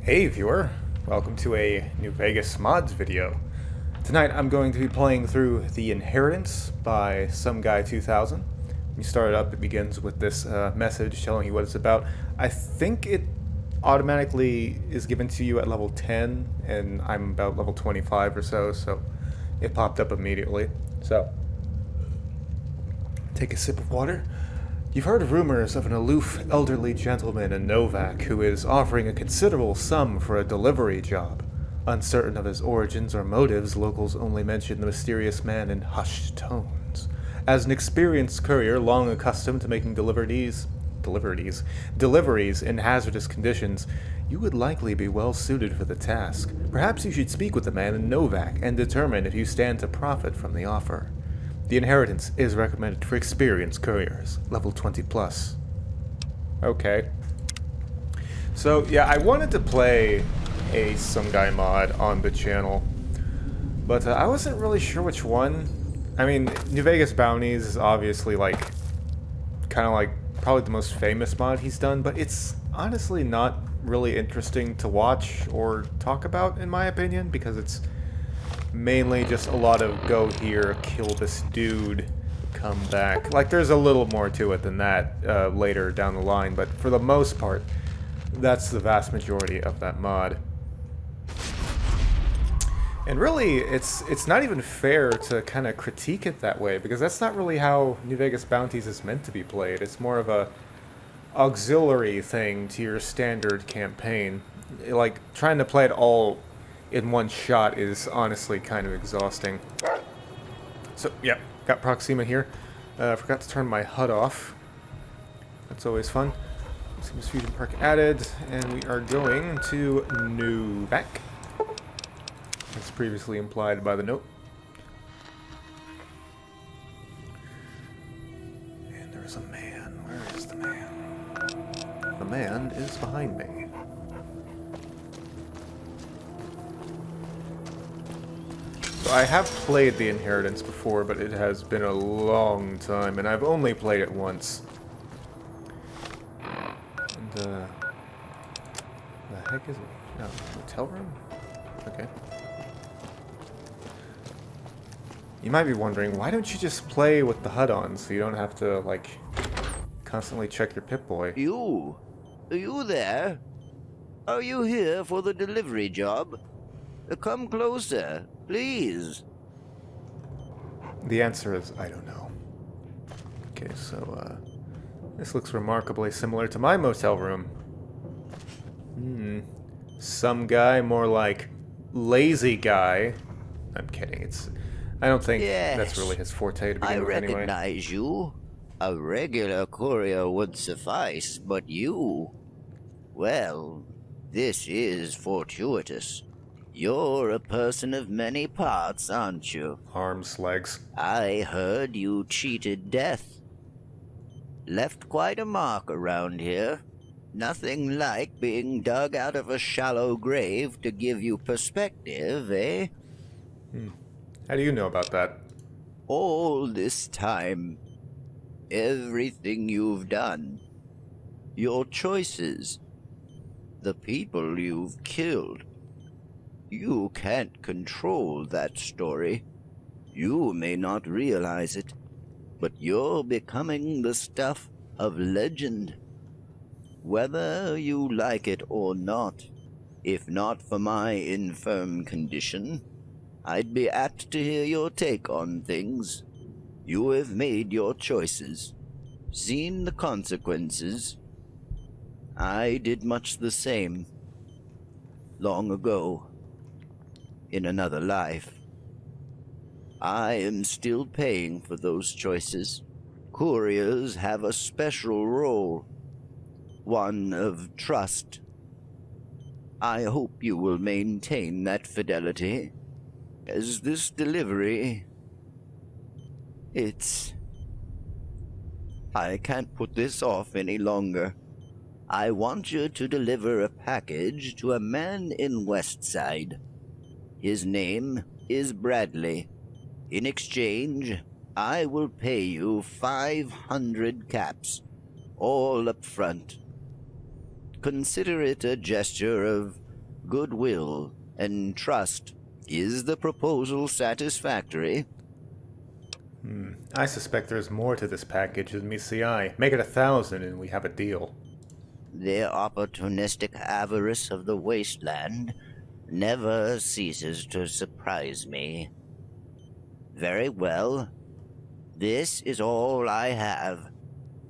Hey viewer, welcome to a New Vegas mods video. Tonight I'm going to be playing through The Inheritance by Some Guy 2000. When you start it up, it begins with this message telling you what it's about. I think it automatically is given to you at level 10, and I'm about level 25 or so it popped up immediately. So, take a sip of water. You've heard rumors of an aloof, elderly gentleman in Novak who is offering a considerable sum for a delivery job. Uncertain of his origins or motives, locals only mention the mysterious man in hushed tones. As an experienced courier long accustomed to making deliveries in hazardous conditions, you would likely be well suited for the task. Perhaps you should speak with the man in Novak and determine if you stand to profit from the offer. The Inheritance is recommended for experienced couriers, level 20 plus. Okay. So, yeah, I wanted to play a Some Guy mod on the channel, but I wasn't really sure which one. I mean, New Vegas Bounties is obviously, kind of like, probably the most famous mod he's done, but it's honestly not really interesting to watch or talk about, in my opinion, because it's mainly just a lot of go here, kill this dude, come back. Like, there's a little more to it than that later down the line, but for the most part, that's the vast majority of that mod. And really, it's not even fair to kind of critique it that way, because that's not really how New Vegas Bounties is meant to be played. It's more of a auxiliary thing to your standard campaign. Like, trying to play it all in one shot is honestly kind of exhausting. So, yeah, got Proxima here. Forgot to turn my HUD off. That's always fun. Seems Fusion Park added, and we are going to Novak, as previously implied by the note. And there's a man. Where is the man? The man is behind me. So I have played The Inheritance before, but it has been a long time, and I've only played it once. And, the heck is it? No, hotel room? Okay. You might be wondering, why don't you just play with the HUD on so you don't have to, like, constantly check your Pip-Boy? You? Are you there? Are you here for the delivery job? Come closer, please. The answer is, I don't know. Okay, so, this looks remarkably similar to my motel room. Some guy, more like lazy guy. I'm kidding, I don't think that's really his forte to begin with anyway. I recognize you. A regular courier would suffice, but you... Well, this is fortuitous. You're a person of many parts, aren't you? Arms, legs. I heard you cheated death. Left quite a mark around here. Nothing like being dug out of a shallow grave to give you perspective, eh? How do you know about that? All this time, everything you've done, your choices, the people you've killed. You can't control that story. You may not realize it, but you're becoming the stuff of legend. Whether you like it or not, if not for my infirm condition, I'd be apt to hear your take on things. You have made your choices, seen the consequences. I did much the same. Long ago. In another life. I am still paying for those choices. Couriers have a special role. One of trust. I hope you will maintain that fidelity. As this delivery... I can't put this off any longer. I want you to deliver a package to a man in Westside. His name is Bradley. In exchange, I will pay you 500 caps, all up front. Consider it a gesture of goodwill, and trust. Is the proposal satisfactory? I suspect there's more to this package than meets the eye. Make it 1,000 and we have a deal. The opportunistic avarice of the wasteland never ceases to surprise me. Very well. This is all I have.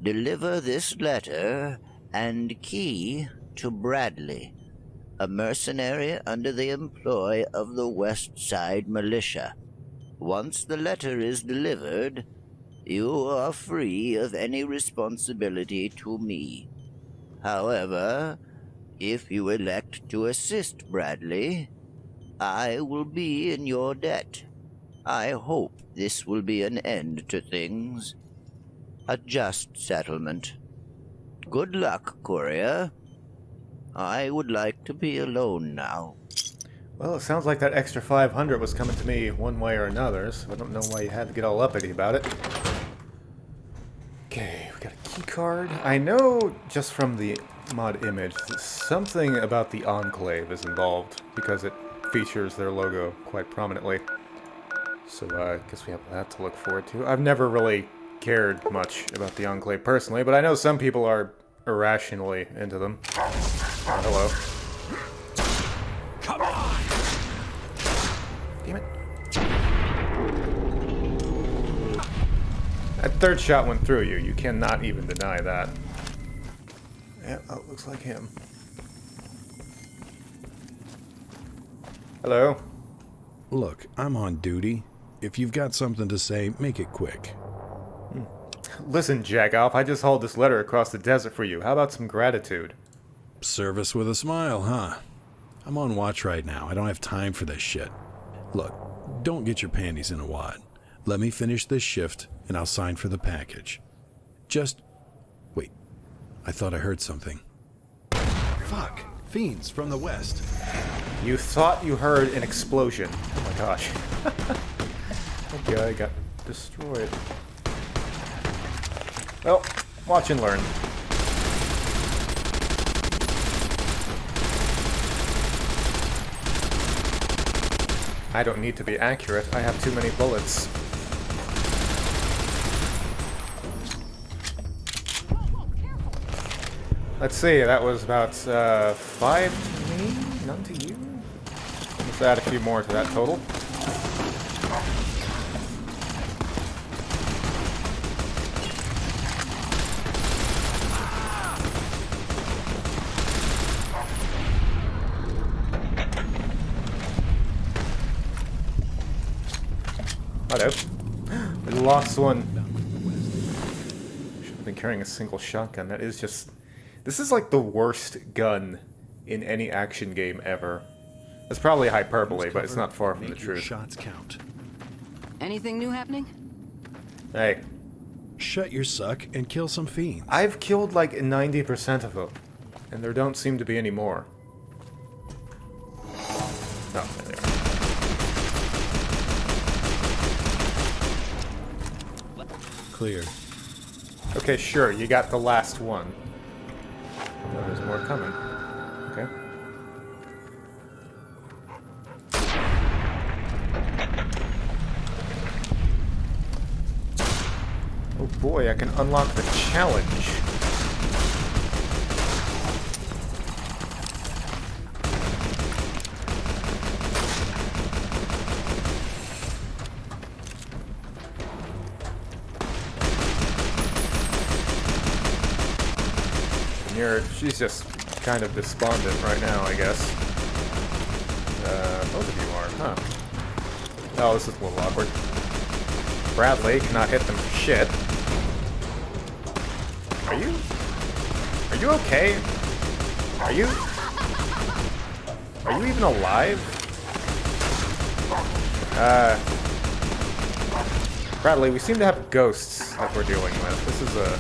Deliver this letter and key to Bradley, a mercenary under the employ of the West Side Militia. Once the letter is delivered, you are free of any responsibility to me. However, if you elect to assist Bradley, I will be in your debt. I hope this will be an end to things. A just settlement. Good luck, courier. I would like to be alone now. Well, it sounds like that extra 500 was coming to me one way or another, so I don't know why you had to get all uppity about it. Okay, we got a key card. I know just from the mod image that something about the Enclave is involved because it features their logo quite prominently. So I guess we have that to look forward to. I've never really cared much about the Enclave personally, but I know some people are irrationally into them. Oh, hello. Come on! Damn it. That third shot went through you. You cannot even deny that. Yeah, oh, looks like him. Hello? Look, I'm on duty. If you've got something to say, make it quick. Listen, Jackoff, I just hauled this letter across the desert for you. How about some gratitude? Service with a smile, huh? I'm on watch right now. I don't have time for this shit. Look, don't get your panties in a wad. Let me finish this shift, and I'll sign for the package. Just... wait. I thought I heard something. Fuck. Fiends from the west. You thought you heard an explosion. Oh my gosh. That guy got destroyed. Well, watch and learn. I don't need to be accurate. I have too many bullets. Let's see, that was about 5 to me, none to you. Let's add a few more to that total. Hello. We lost one. Should have been carrying a single shotgun. That is just... This is like the worst gun in any action game ever. That's probably hyperbole, but it's not far from the truth. Shots count. Anything new happening? Hey, Shut your suck and kill some fiends. I've killed like 90% of them, and there don't seem to be any more. Oh, there they are. Clear. Okay, sure, you got the last one. Oh, there's more coming. Okay. Oh boy, I can unlock the challenge. She's just kind of despondent right now, I guess. Both of you are, huh? Oh, this is a little awkward. Bradley cannot hit them for shit. Are you okay? Are you even alive? Bradley, we seem to have ghosts that we're dealing with. This is a...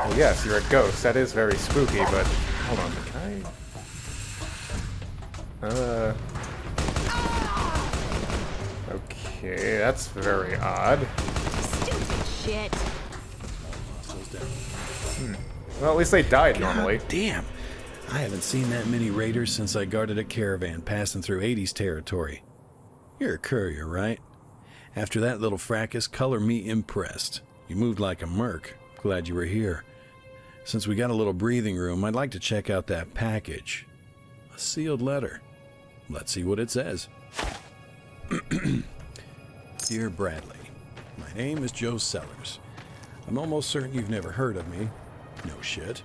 Oh yes, you're a ghost. That is very spooky, but... Hold on, can I... Okay, that's very odd. Stupid shit. Well, at least they died normally. Damn. I haven't seen that many raiders since I guarded a caravan passing through 80s territory. You're a courier, right? After that little fracas, color me impressed. You moved like a merc. Glad you were here. Since we got a little breathing room, I'd like to check out that package. A sealed letter. Let's see what it says. Dear Bradley, my name is Joe Sellers. I'm almost certain you've never heard of me. No shit.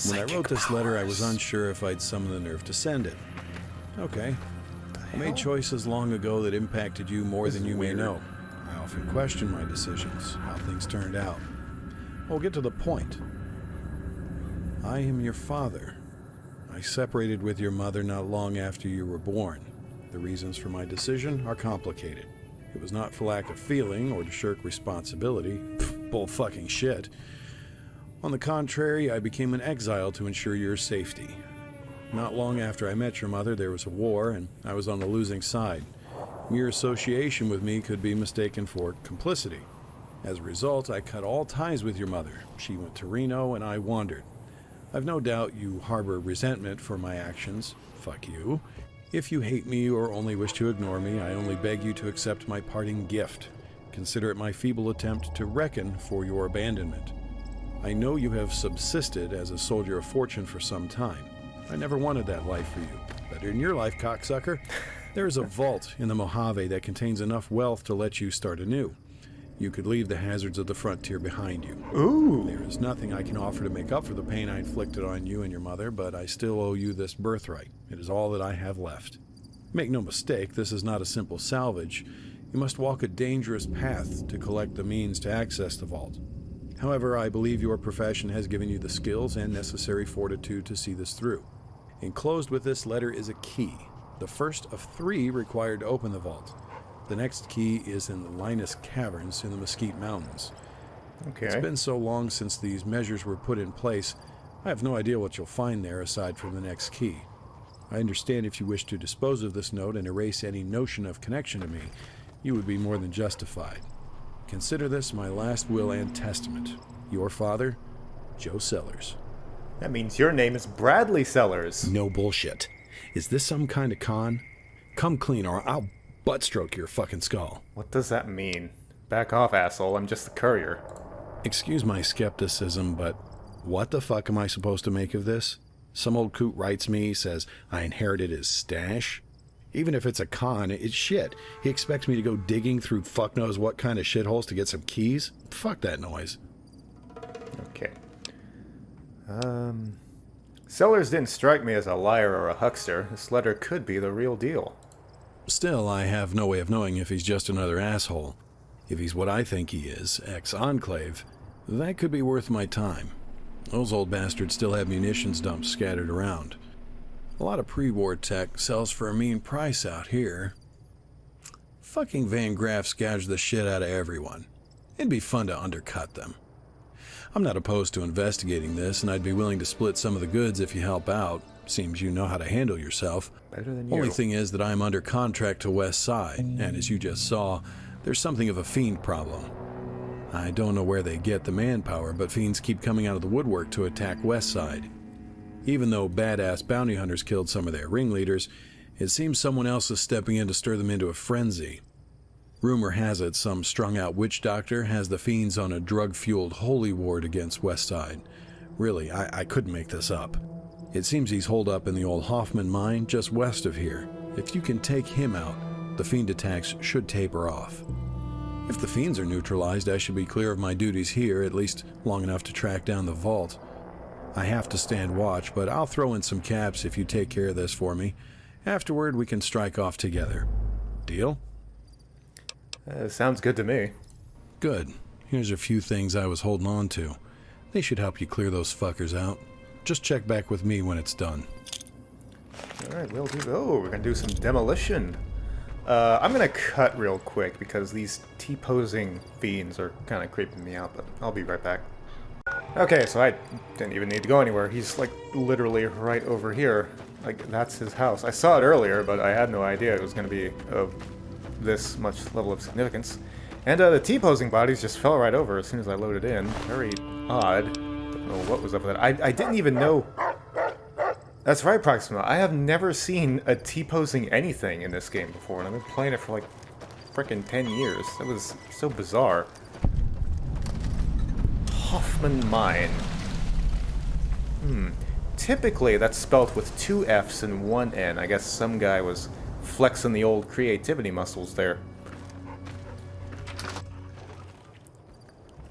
When I wrote this letter, I was unsure if I'd summon the nerve to send it. Okay. I made choices long ago that impacted you more than you may know. I often question my decisions, how things turned out. I'll get to the point. I am your father. I separated with your mother not long after you were born. The reasons for my decision are complicated. It was not for lack of feeling or to shirk responsibility. Bull fucking shit. On the contrary, I became an exile to ensure your safety. Not long after I met your mother, there was a war, and I was on the losing side. Mere association with me could be mistaken for complicity. As a result, I cut all ties with your mother. She went to Reno, and I wandered. I've no doubt you harbor resentment for my actions. Fuck you. If you hate me or only wish to ignore me, I only beg you to accept my parting gift. Consider it my feeble attempt to reckon for your abandonment. I know you have subsisted as a soldier of fortune for some time. I never wanted that life for you. But in your life, cocksucker, there is a vault in the Mojave that contains enough wealth to let you start anew. You could leave the hazards of the frontier behind you. Ooh. There is nothing I can offer to make up for the pain I inflicted on you and your mother, but I still owe you this birthright. It is all that I have left. Make no mistake, this is not a simple salvage. You must walk a dangerous path to collect the means to access the vault. However, I believe your profession has given you the skills and necessary fortitude to see this through. Enclosed with this letter is a key, the first of 3 required to open the vault. The next key is in the Linus Caverns in the Mesquite Mountains. Okay. It's been so long since these measures were put in place, I have no idea what you'll find there aside from the next key. I understand if you wish to dispose of this note and erase any notion of connection to me, you would be more than justified. Consider this my last will and testament. Your father, Joe Sellers. That means your name is Bradley Sellers. No bullshit. Is this some kind of con? Come clean or I'll butt-stroke your fucking skull. What does that mean? Back off, asshole. I'm just the courier. Excuse my skepticism, but what the fuck am I supposed to make of this? Some old coot writes me, says I inherited his stash. Even if it's a con, it's shit. He expects me to go digging through fuck knows what kind of shitholes to get some keys? Fuck that noise. Okay. Sellers didn't strike me as a liar or a huckster. This letter could be the real deal. Still, I have no way of knowing if he's just another asshole. If he's what I think he is, ex-Enclave, that could be worth my time. Those old bastards still have munitions dumps scattered around. A lot of pre-war tech sells for a mean price out here. Fucking Van Graffs gouge the shit out of everyone. It'd be fun to undercut them. I'm not opposed to investigating this, and I'd be willing to split some of the goods if you help out. Seems you know how to handle yourself. Better than you. Only thing is that I'm under contract to West Side, and as you just saw, there's something of a fiend problem. I don't know where they get the manpower, but fiends keep coming out of the woodwork to attack West Side. Even though badass bounty hunters killed some of their ringleaders, it seems someone else is stepping in to stir them into a frenzy. Rumor has it some strung-out witch doctor has the fiends on a drug-fueled holy ward against West Side. Really, I couldn't make this up. It seems he's holed up in the old Hoffman mine just west of here. If you can take him out, the fiend attacks should taper off. If the fiends are neutralized, I should be clear of my duties here, at least long enough to track down the vault. I have to stand watch, but I'll throw in some caps if you take care of this for me. Afterward, we can strike off together. Deal? Sounds good to me. Good. Here's a few things I was holding on to. They should help you clear those fuckers out. Just check back with me when it's done. Alright, we'll do... Oh, we're gonna do some demolition. I'm gonna cut real quick because these T-posing fiends are kind of creeping me out, but I'll be right back. Okay, so I didn't even need to go anywhere. He's, like, literally right over here. Like, that's his house. I saw it earlier, but I had no idea it was gonna be of this much level of significance. And the T-posing bodies just fell right over as soon as I loaded in. Very odd. Don't know what was up with that. I didn't even know... That's right, Proxima. I have never seen a T-posing anything in this game before, and I've been playing it for like frickin' 10 years. That was so bizarre. Hoffman Mine. Typically, that's spelt with 2 F's and 1 N. I guess some guy was flexing the old creativity muscles there.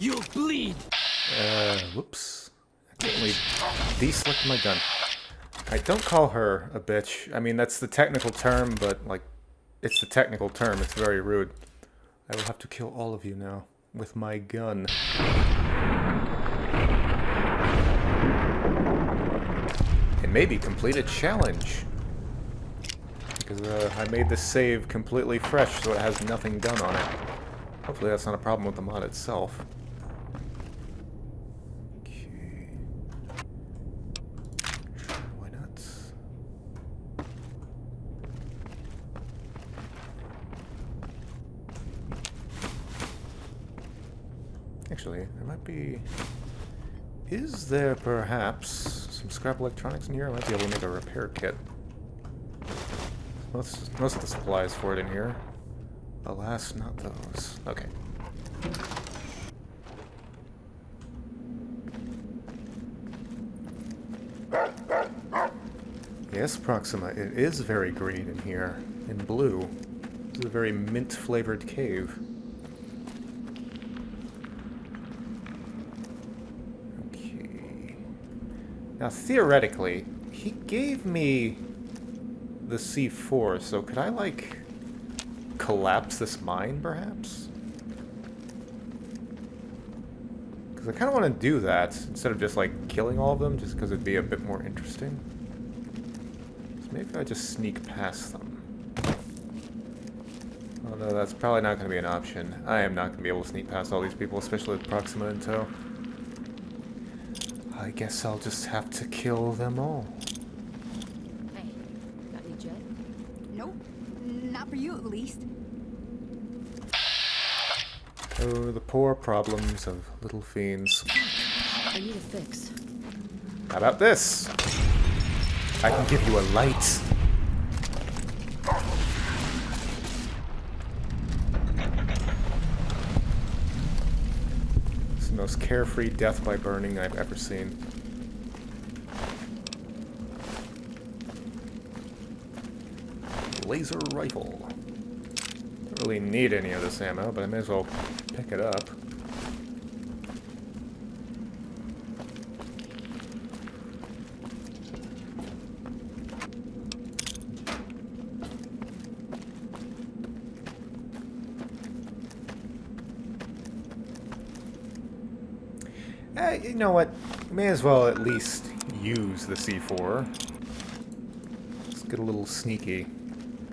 You'll bleed! Whoops. Accidentally deselected my gun. Alright, don't call her a bitch. I mean, that's the technical term, but, like, it's the technical term. It's very rude. I will have to kill all of you now with my gun. And maybe complete a challenge. Because I made this save completely fresh, so it has nothing done on it. Hopefully that's not a problem with the mod itself. Okay. Why not? Actually, there might be... Is there perhaps some scrap electronics in here? I might be able to make a repair kit. Most of the supplies for it in here. Alas, not those. Okay. Yes, Proxima, it is very green in here. And blue. This is a very mint-flavored cave. Now, theoretically, he gave me the C4, so could I, like, collapse this mine, perhaps? Because I kind of want to do that, instead of just, like, killing all of them, just because it'd be a bit more interesting. So maybe I just sneak past them. Although that's probably not going to be an option. I am not going to be able to sneak past all these people, especially with Proxima in tow. I guess I'll just have to kill them all. Hey, got any jet? Nope. Not for you, at least. Oh, the poor problems of little fiends. I need a fix. How about this? I can give you a light. It's the most carefree death by burning I've ever seen. Laser rifle. Don't really need any of this ammo, but I may as well pick it up. You know what? May as well at least use the C4. Let's get a little sneaky.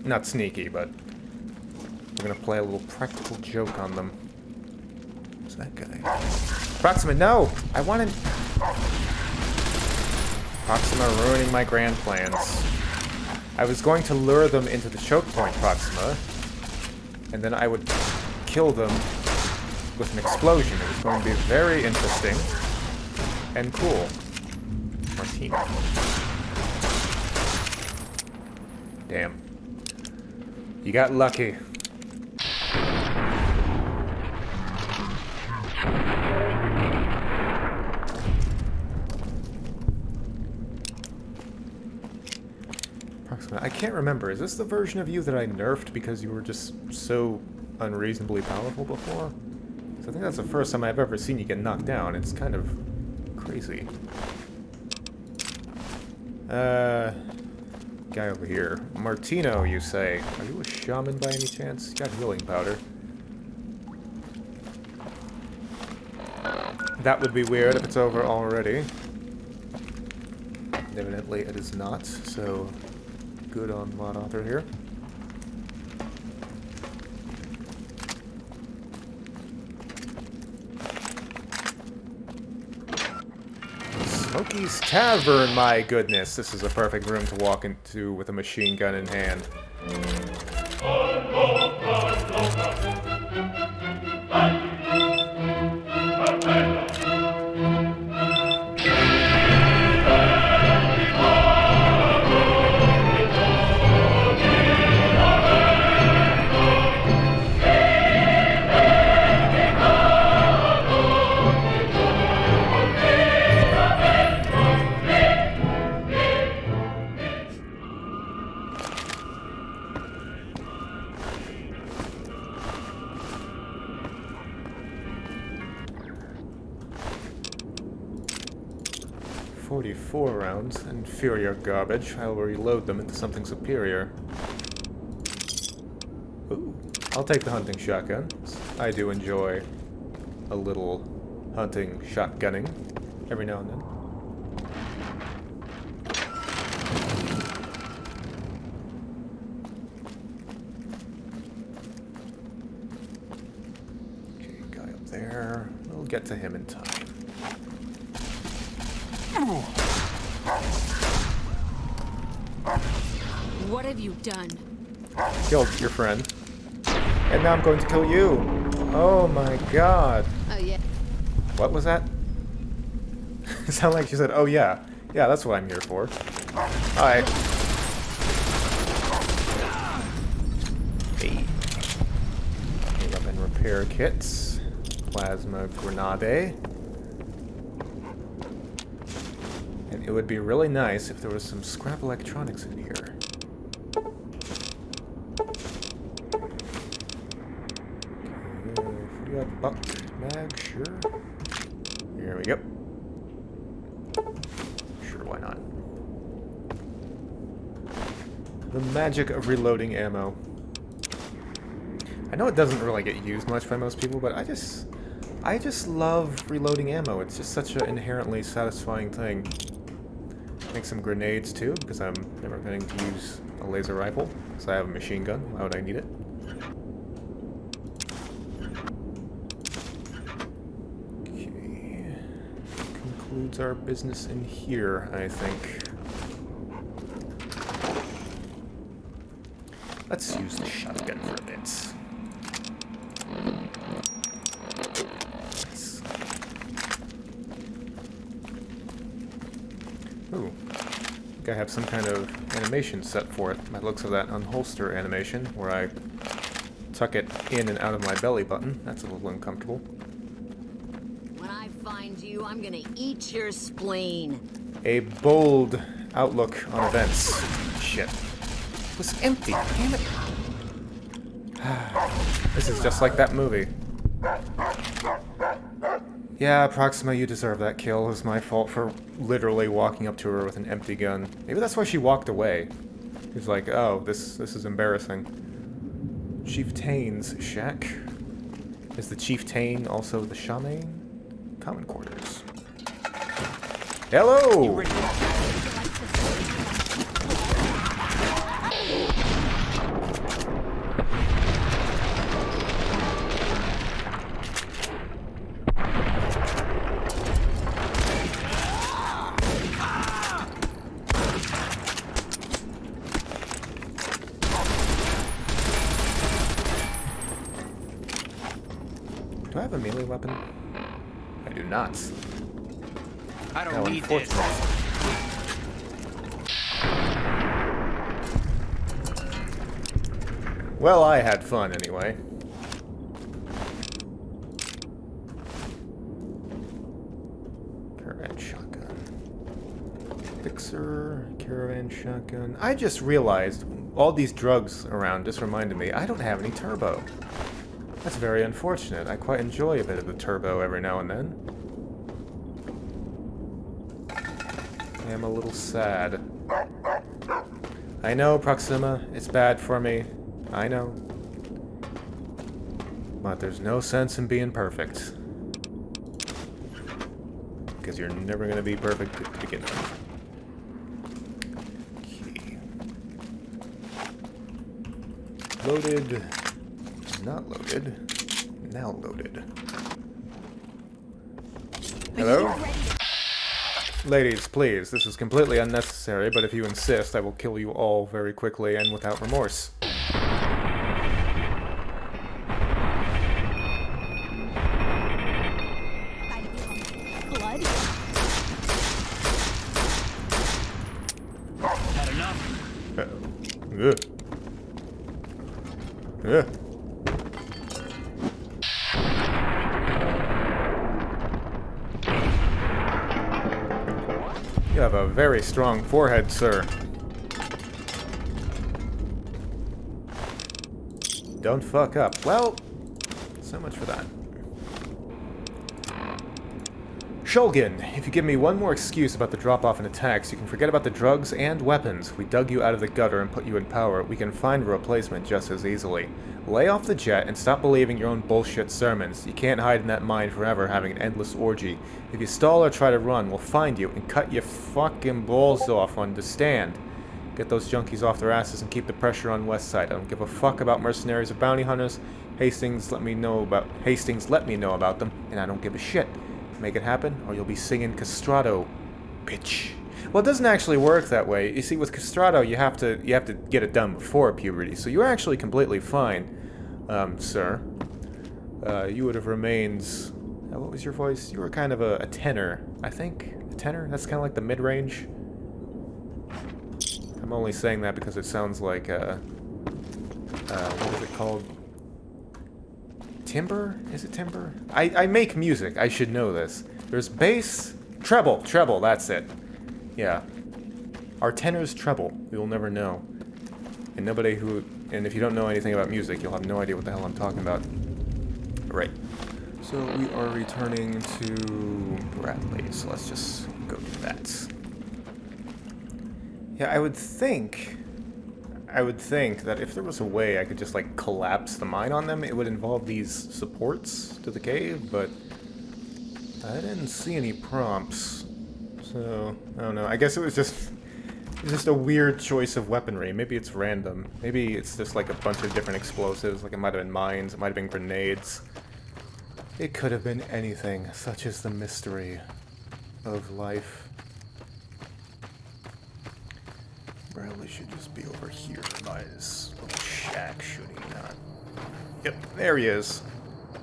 Not sneaky, but we're gonna play a little practical joke on them. Who's that guy? Proxima, no! I wanted... Proxima ruining my grand plans. I was going to lure them into the choke point, Proxima, and then I would kill them with an explosion. It was going to be very interesting and cool. Martino. Damn. You got lucky. Proxima, I can't remember. Is this the version of you that I nerfed because you were just so unreasonably powerful before? I think that's the first time I've ever seen you get knocked down. It's kind of crazy. Guy over here. Martino, you say. Are you a shaman by any chance? You got healing powder. That would be weird if it's over already. Evidently it is not, so good on mod author here. Smokey's Tavern, my goodness. This is a perfect room to walk into with a machine gun in hand. 4 rounds. Inferior garbage. I'll reload them into something superior. Ooh, I'll take the hunting shotgun. I do enjoy a little hunting shotgunning every now and then. Okay, guy up there. We'll get to him in time. What have you done? Killed your friend. And now I'm going to kill you. Oh my god. Oh, yeah. What was that? It sounded like she said, oh yeah. Yeah, that's what I'm here for. Hi. Hey. Weapon repair kits. Plasma grenade. And it would be really nice if there was some scrap electronics in here. Buck mag, sure. Here we go. Sure, why not? The magic of reloading ammo. I know it doesn't really get used much by most people, but I just love reloading ammo. It's just such an inherently satisfying thing. Make some grenades too, because I'm never going to use a laser rifle, because I have a machine gun. Why would I need it? Concludes our business in here, I think. Let's use the shotgun for a bit. Nice. Ooh. I think I have some kind of animation set for it. By the looks of that unholster animation, where I tuck it in and out of my belly button. That's a little uncomfortable. Find you, I'm gonna eat your spleen. A bold outlook on events. Shit. It was empty. Damn it. This is just like that movie. Yeah, Proxima, you deserve that kill. It was my fault for literally walking up to her with an empty gun. Maybe that's why she walked away. She was like, oh, this is embarrassing. Chieftain's shack. Is the chieftain also the shaman? Common quarters. Hello! Do I have a melee weapon? I do not. I don't need this. Well, I had fun anyway. Caravan shotgun. Fixer, caravan shotgun. I just realized all these drugs around just reminded me I don't have any turbo. That's very unfortunate. I quite enjoy a bit of the turbo every now and then. I am a little sad. I know, Proxima, it's bad for me. I know. But there's no sense in being perfect. Because you're never going to be perfect to begin with. Okay. Loaded. Not loaded. Now loaded. Hello? Ladies, please, this is completely unnecessary, but if you insist, I will kill you all very quickly and without remorse. Blood? Had enough? Ugh. Ugh. You have a very strong forehead, sir. Don't fuck up. Well, so much for that. Shulgin, if you give me one more excuse about the drop-off and attacks, you can forget about the drugs and weapons. We dug you out of the gutter and put you in power. We can find a replacement just as easily. Lay off the jet and stop believing your own bullshit sermons. You can't hide in that mine forever having an endless orgy. If you stall or try to run, we'll find you and cut your fucking balls off, understand? Get those junkies off their asses and keep the pressure on West Side. I don't give a fuck about mercenaries or bounty hunters. Hastings let me know about them, and I don't give a shit. Make it happen, or you'll be singing castrato, bitch. Well, it doesn't actually work that way. You see, with castrato, you have to get it done before puberty, so you're actually completely fine, sir. You would have remained. What was your voice? You were kind of a tenor, I think. A tenor? That's kind of like the mid-range. I'm only saying that because it sounds like what was it called? Timbre? Is it timbre? I make music. I should know this. There's bass, treble, that's it. Yeah. Our tenor's treble. We will never know. And if you don't know anything about music, you'll have no idea what the hell I'm talking about. Right. So we are returning to Bradley, so let's just go do that. Yeah, I would think that if there was a way I could just, like, collapse the mine on them, it would involve these supports to the cave, but I didn't see any prompts. So, I don't know. I guess it was just a weird choice of weaponry. Maybe it's random. Maybe it's just, like, a bunch of different explosives. Like, it might have been mines, it might have been grenades. It could have been anything. Such is the mystery of life. Bradley should just be over here by his little shack, should he not? Yep, there he is.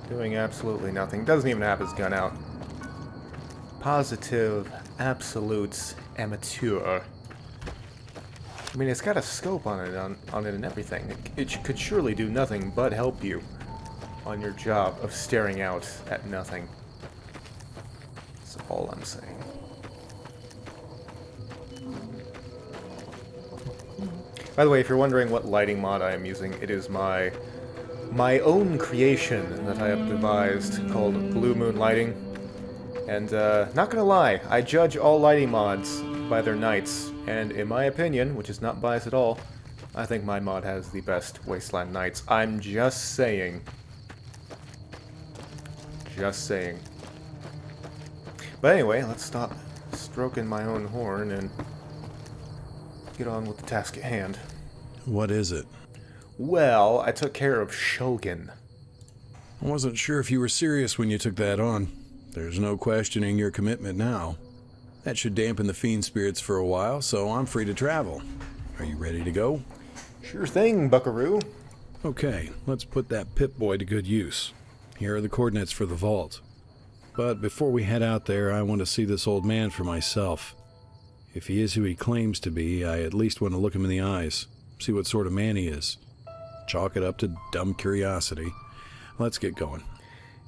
Doing absolutely nothing. Doesn't even have his gun out. Positive, absolute amateur. I mean, it's got a scope on it and everything. It could surely do nothing but help you on your job of staring out at nothing. That's all I'm saying. By the way, if you're wondering what lighting mod I am using, it is my own creation that I have devised called Blue Moon Lighting. And, not gonna lie, I judge all lighting mods by their nights, and in my opinion, which is not biased at all, I think my mod has the best Wasteland nights. I'm just saying. Just saying. But anyway, let's stop stroking my own horn and get on with the task at hand. What is it? Well, I took care of Shulgin. I wasn't sure if you were serious when you took that on. There's no questioning your commitment now. That should dampen the fiend spirits for a while, so I'm free to travel. Are you ready to go? Sure thing, buckaroo. Okay, let's put that Pip-Boy to good use. Here are the coordinates for the vault. But before we head out there, I want to see this old man for myself. If he is who he claims to be, I at least want to look him in the eyes, see what sort of man he is. Chalk it up to dumb curiosity. Let's get going.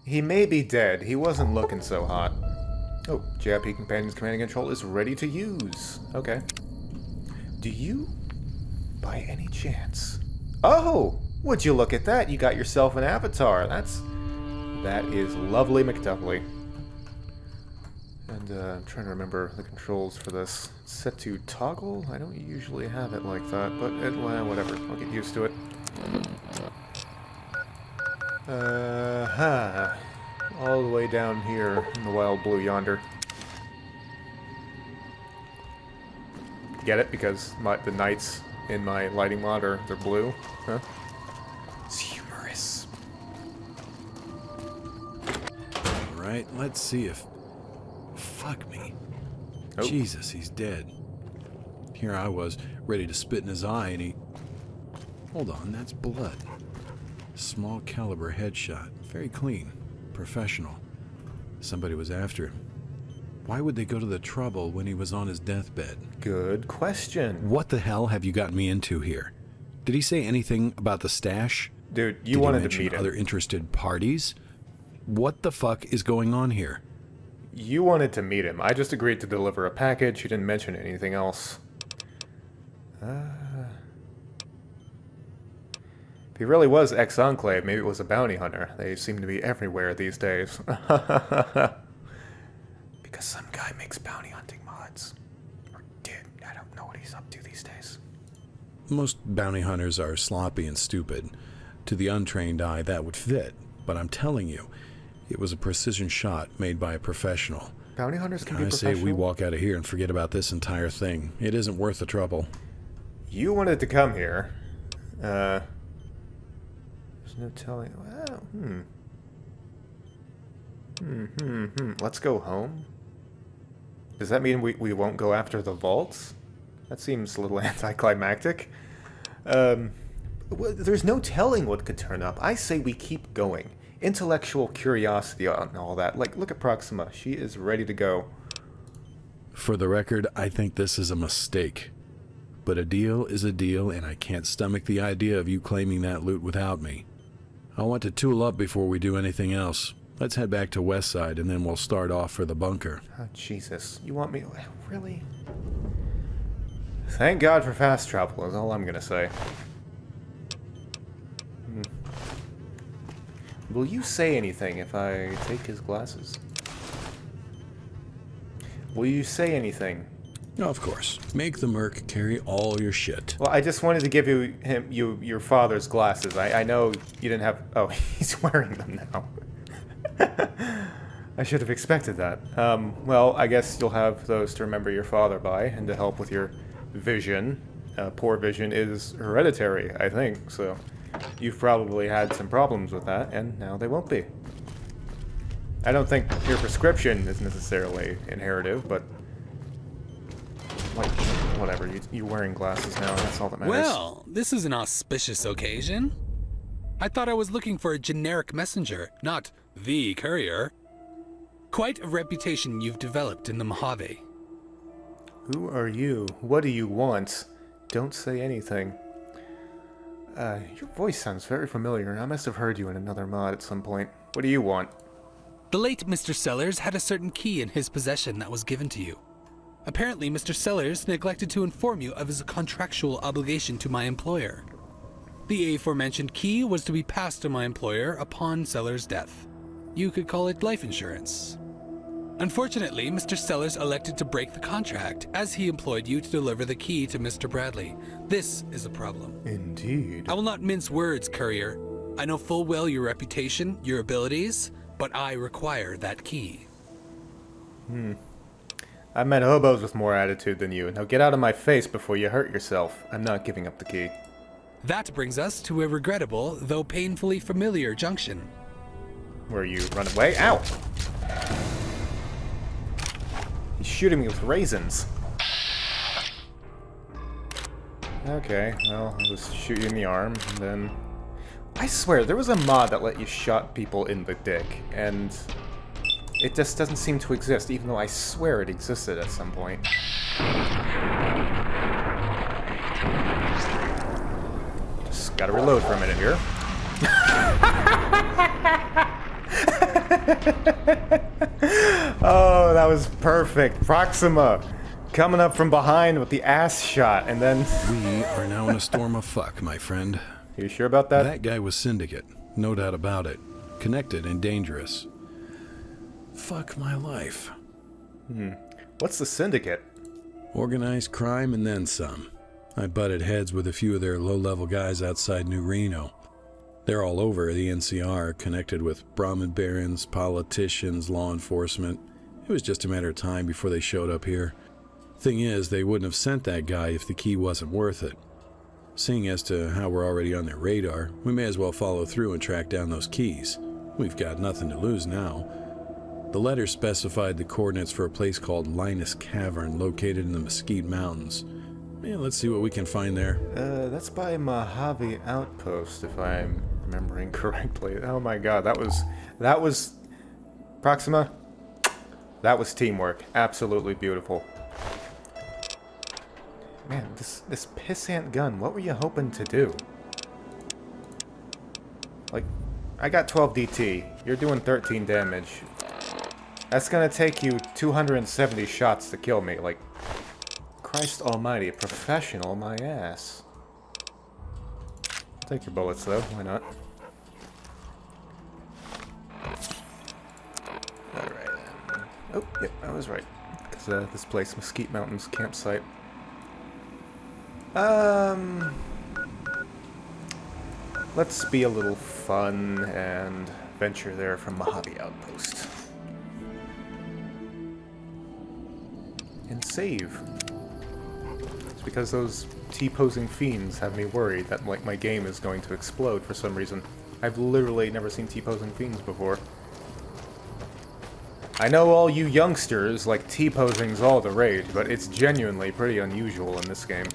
He may be dead. He wasn't looking so hot. Oh, JIP Companion's command and control is ready to use. Okay. Do you, by any chance... Oh! Would you look at that? You got yourself an avatar. That is lovely McDuffly. And I'm trying to remember the controls for this. Set to toggle? I don't usually have it like that, but well, whatever. I'll get used to it. All the way down here in the wild blue yonder. Get it? Because the knights in my lighting mod they're blue? Huh? It's humorous. Alright, let's see if... Fuck me. Oh. Jesus, he's dead. Here I was, ready to spit in his eye, and he... Hold on, that's blood. Small caliber headshot. Very clean. Professional. Somebody was after him. Why would they go to the trouble when he was on his deathbed? Good question. What the hell have you gotten me into here? Did he say anything about the stash? Dude, you wanted to meet him. Other interested parties? What the fuck is going on here? You wanted to meet him. I just agreed to deliver a package. You didn't mention anything else. If he really was ex-Enclave, maybe it was a bounty hunter. They seem to be everywhere these days. Be Because some guy makes bounty hunting mods. Or did. I don't know what he's up to these days. Most bounty hunters are sloppy and stupid. To the untrained eye, that would fit. But I'm telling you, it was a precision shot made by a professional. Bounty hunters can be I professional. say we walk out of here and forget about this entire thing. It isn't worth the trouble. You wanted to come here. There's no telling. Well, Let's go home. Does that mean we won't go after the vaults? That seems a little anticlimactic. There's no telling what could turn up. I say we keep going. Intellectual curiosity and all that. Like, look at Proxima. She is ready to go. For the record, I think this is a mistake. But a deal is a deal, and I can't stomach the idea of you claiming that loot without me. I want to tool up before we do anything else. Let's head back to Westside, and then we'll start off for the bunker. Oh, Jesus. You want me... Really? Thank God for fast travel is all I'm gonna say. Will you say anything if I take his glasses? Will you say anything? Of course. Make the merc carry all your shit. Well, I just wanted to give your father's glasses. I know you didn't have... Oh, he's wearing them now. I should have expected that. Well, I guess you'll have those to remember your father by and to help with your vision. Poor vision is hereditary, I think, so you've probably had some problems with that, and now they won't be. I don't think your prescription is necessarily inheritive, but... Like, whatever, you're wearing glasses now, that's all that matters. Well, this is an auspicious occasion. I thought I was looking for a generic messenger, not the courier. Quite a reputation you've developed in the Mojave. Who are you? What do you want? Don't say anything. Your voice sounds very familiar. I must have heard you in another mod at some point. What do you want? The late Mr. Sellers had a certain key in his possession that was given to you. Apparently, Mr. Sellers neglected to inform you of his contractual obligation to my employer. The aforementioned key was to be passed to my employer upon Sellers' death. You could call it life insurance. Unfortunately, Mr. Sellers elected to break the contract, as he employed you to deliver the key to Mr. Bradley. This is a problem. Indeed. I will not mince words, courier. I know full well your reputation, your abilities, but I require that key. I've met hobos with more attitude than you. Now get out of my face before you hurt yourself. I'm not giving up the key. That brings us to a regrettable, though painfully familiar junction. Where you run away? Ow! He's shooting me with raisins. Okay, well, I'll just shoot you in the arm, and then... I swear, there was a mod that let you shot people in the dick, and... It just doesn't seem to exist, even though I swear it existed at some point. Just gotta reload for a minute here. Oh, that was perfect. Proxima coming up from behind with the ass shot, and then... We are now in a storm of fuck, my friend. You sure about that? That guy was Syndicate, no doubt about it. Connected and dangerous. Fuck my life. What's the Syndicate? Organized crime and then some. I butted heads with a few of their low-level guys outside New Reno. They're all over the NCR, connected with Brahmin barons, politicians, law enforcement. It was just a matter of time before they showed up here. Thing is, they wouldn't have sent that guy if the key wasn't worth it. Seeing as to how we're already on their radar, we may as well follow through and track down those keys. We've got nothing to lose now. The letter specified the coordinates for a place called Linus Cavern, located in the Mesquite Mountains. Yeah, let's see what we can find there. That's by Mojave Outpost, if I'm remembering correctly. Oh my god, that was... Proxima? That was teamwork. Absolutely beautiful. Man, this pissant gun, what were you hoping to do? Like, I got 12 DT. You're doing 13 damage. That's gonna take you 270 shots to kill me. Like, Christ almighty, a professional, my ass. Take your bullets, though. Why not? Alright. Oh, yep, I was right. Because this place, Mesquite Mountains campsite. Let's be a little fun and venture there from Mojave Outpost. And save. It's because those T-posing fiends have me worried that like my game is going to explode for some reason. I've literally never seen T-posing fiends before. I know all you youngsters like T-posing's all the rage, but it's genuinely pretty unusual in this game.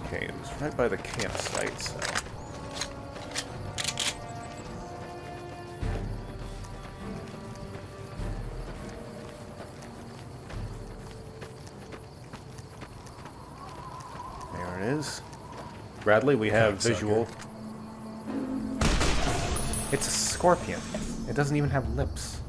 Okay, it was right by the campsite, so... There it is. Bradley, we have visual. It's a scorpion. It doesn't even have lips.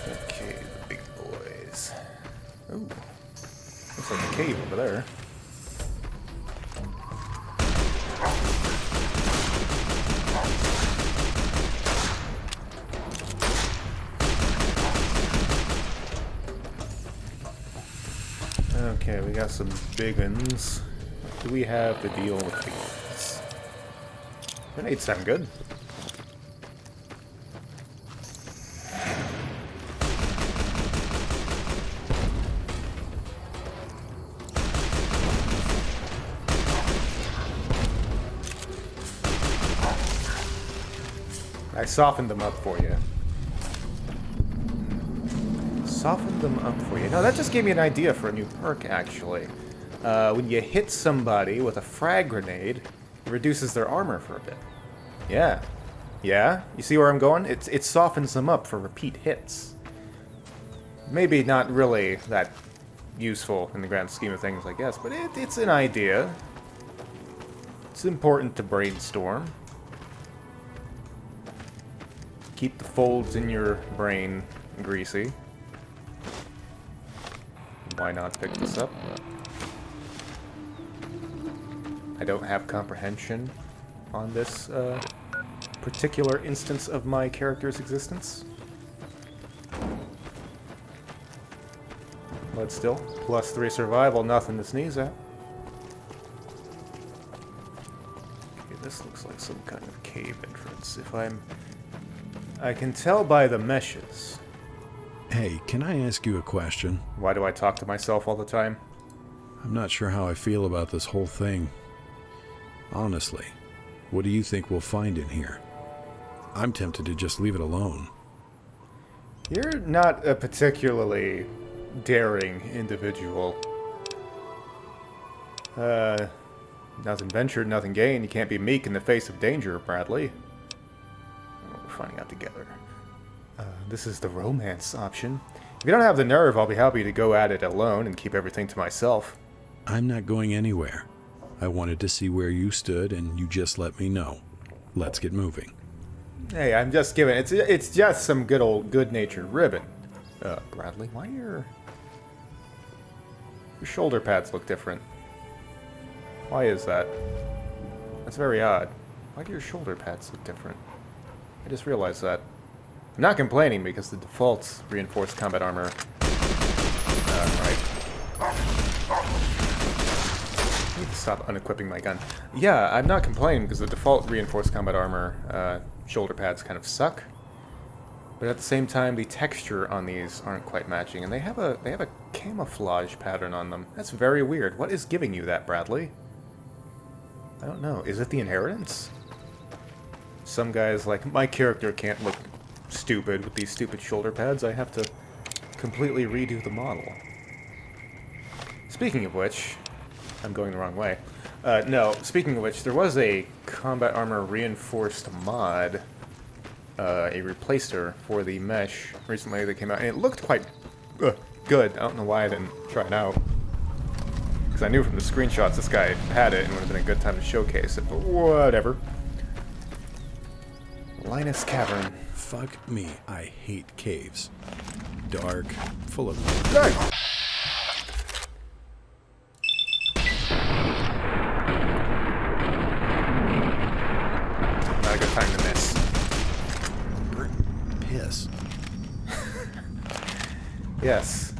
Okay, the big boys. Ooh. Looks like a cave over there. Okay, we got some big uns. What do we have to deal with these? Grenades sound good. I softened them up for you. Softened them up for you. No, that just gave me an idea for a new perk, actually. When you hit somebody with a frag grenade, it reduces their armor for a bit. Yeah. Yeah? You see where I'm going? It softens them up for repeat hits. Maybe not really that useful in the grand scheme of things, I guess, but it's an idea. It's important to brainstorm. Keep the folds in your brain greasy. Why not pick this up? I don't have comprehension on this particular instance of my character's existence. But still, +3 survival, nothing to sneeze at. Okay, this looks like some kind of cave entrance. I can tell by the meshes. Hey, can I ask you a question? Why do I talk to myself all the time? I'm not sure how I feel about this whole thing. Honestly, what do you think we'll find in here? I'm tempted to just leave it alone. You're not a particularly daring individual. Nothing ventured, nothing gained. You can't be meek in the face of danger, Bradley. We're finding out together. This is the romance option. If you don't have the nerve, I'll be happy to go at it alone and keep everything to myself. I'm not going anywhere. I wanted to see where you stood, and you just let me know. Let's get moving. Hey, I'm just giving... It's just some good old good-natured ribbon. Bradley, why your shoulder pads look different? Why is that? That's very odd. Why do your shoulder pads look different? I just realized that. I'm not complaining because the default reinforced combat armor... right. I need to stop unequipping my gun. Yeah, I'm not complaining because the default reinforced combat armor shoulder pads kind of suck. But at the same time, the texture on these aren't quite matching, and they have a camouflage pattern on them. That's very weird. What is giving you that, Bradley? I don't know. Is it the inheritance? Some guys, like, my character can't look stupid with these stupid shoulder pads. I have to completely redo the model. Speaking of which, I'm going the wrong way. No, speaking of which, there was a combat armor reinforced mod, a replacer for the mesh recently that came out, and it looked quite good. I don't know why I didn't try it out. Because I knew from the screenshots this guy had it and would have been a good time to showcase it, but whatever. Linus Caverns. Fuck me, I hate caves. Dark, full of... No! Not a good time to miss. burnt piss. Yes.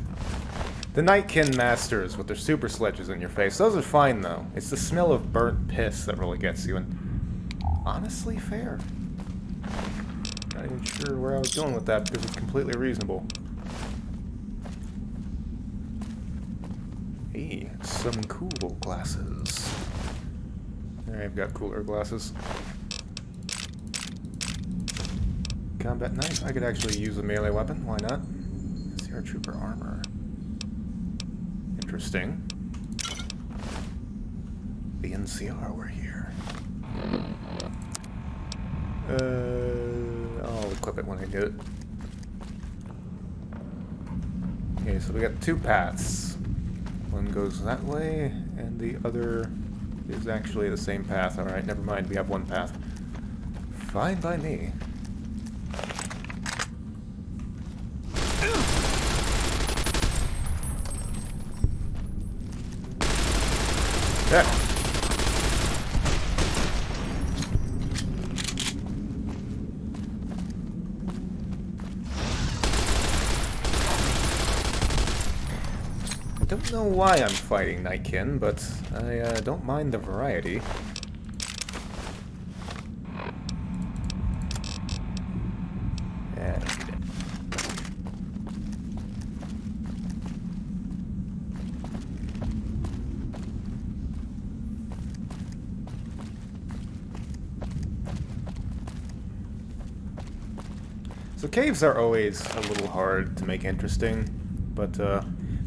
The Nightkin Masters with their super sledges in your face. Those are fine, though. It's the smell of burnt piss that really gets you, and honestly fair. Not even sure where I was going with that, because it's completely reasonable. Hey, some cool glasses. I've got cooler glasses. Combat knife. I could actually use a melee weapon. Why not? Sierra Trooper armor. Interesting. The NCR were here. I'll equip it when I get it. Okay, so we got two paths. One goes that way, and the other is actually the same path. Alright, never mind, we have one path. Fine by me. Yeah. I don't know why I'm fighting Nightkin, but I don't mind the variety. Yeah, let's get it. So caves are always a little hard to make interesting, but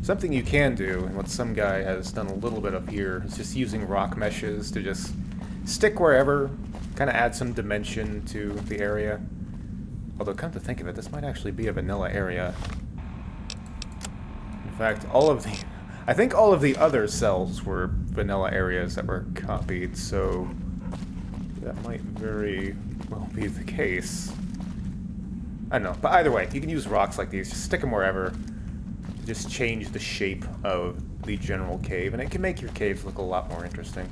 something you can do, and what some guy has done a little bit of here, is just using rock meshes to just stick wherever, kind of add some dimension to the area. Although, come to think of it, this might actually be a vanilla area. In fact, I think all of the other cells were vanilla areas that were copied, so that might very well be the case. I don't know, but either way, you can use rocks like these, just stick them wherever, to just change the shape of the general cave, and it can make your caves look a lot more interesting.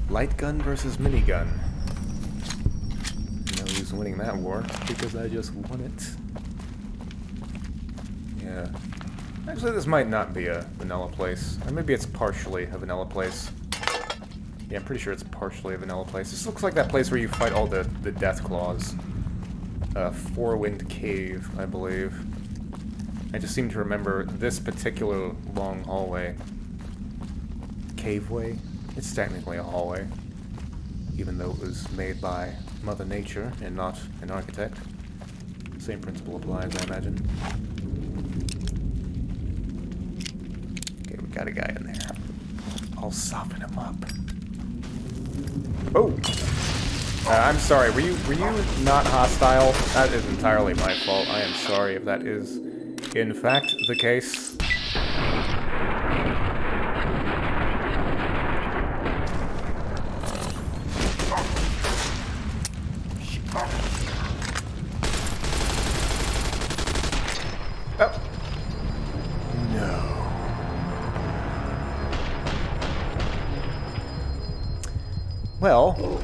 Light gun versus minigun. No use winning that war, because I just won it. Yeah. Actually, this might not be a vanilla place. Or maybe it's partially a vanilla place. Yeah, I'm pretty sure it's partially a vanilla place. This looks like that place where you fight all the death claws. Four-Wind Cave, I believe. I just seem to remember this particular long hallway. Caveway? It's technically a hallway. Even though it was made by Mother Nature and not an architect. Same principle applies, I imagine. Got a guy in there. I'll soften him up. Oh! I'm sorry, were you not hostile? That is entirely my fault. I am sorry if that is, in fact, the case. Oh! No. Well,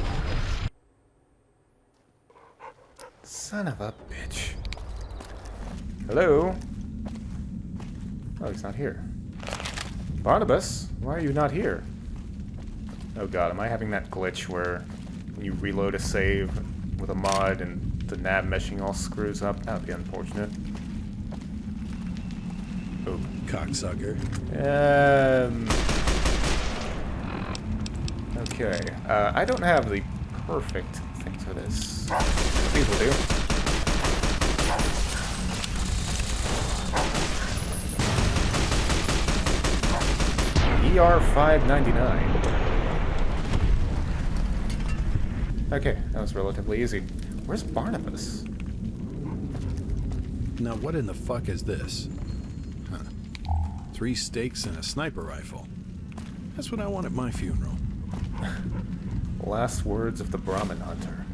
son of a bitch. Hello? Oh, he's not here. Barnabas, why are you not here? Oh god, am I having that glitch where when you reload a save with a mod and the nav meshing all screws up? That would be unfortunate. Oh, cocksucker. Okay, I don't have the perfect thing for this. These will do. ER 599. Okay, that was relatively easy. Where's Barnabas? Now what in the fuck is this? Huh. 3 steaks and a sniper rifle. That's what I want at my funeral. Last words of the Brahmin hunter.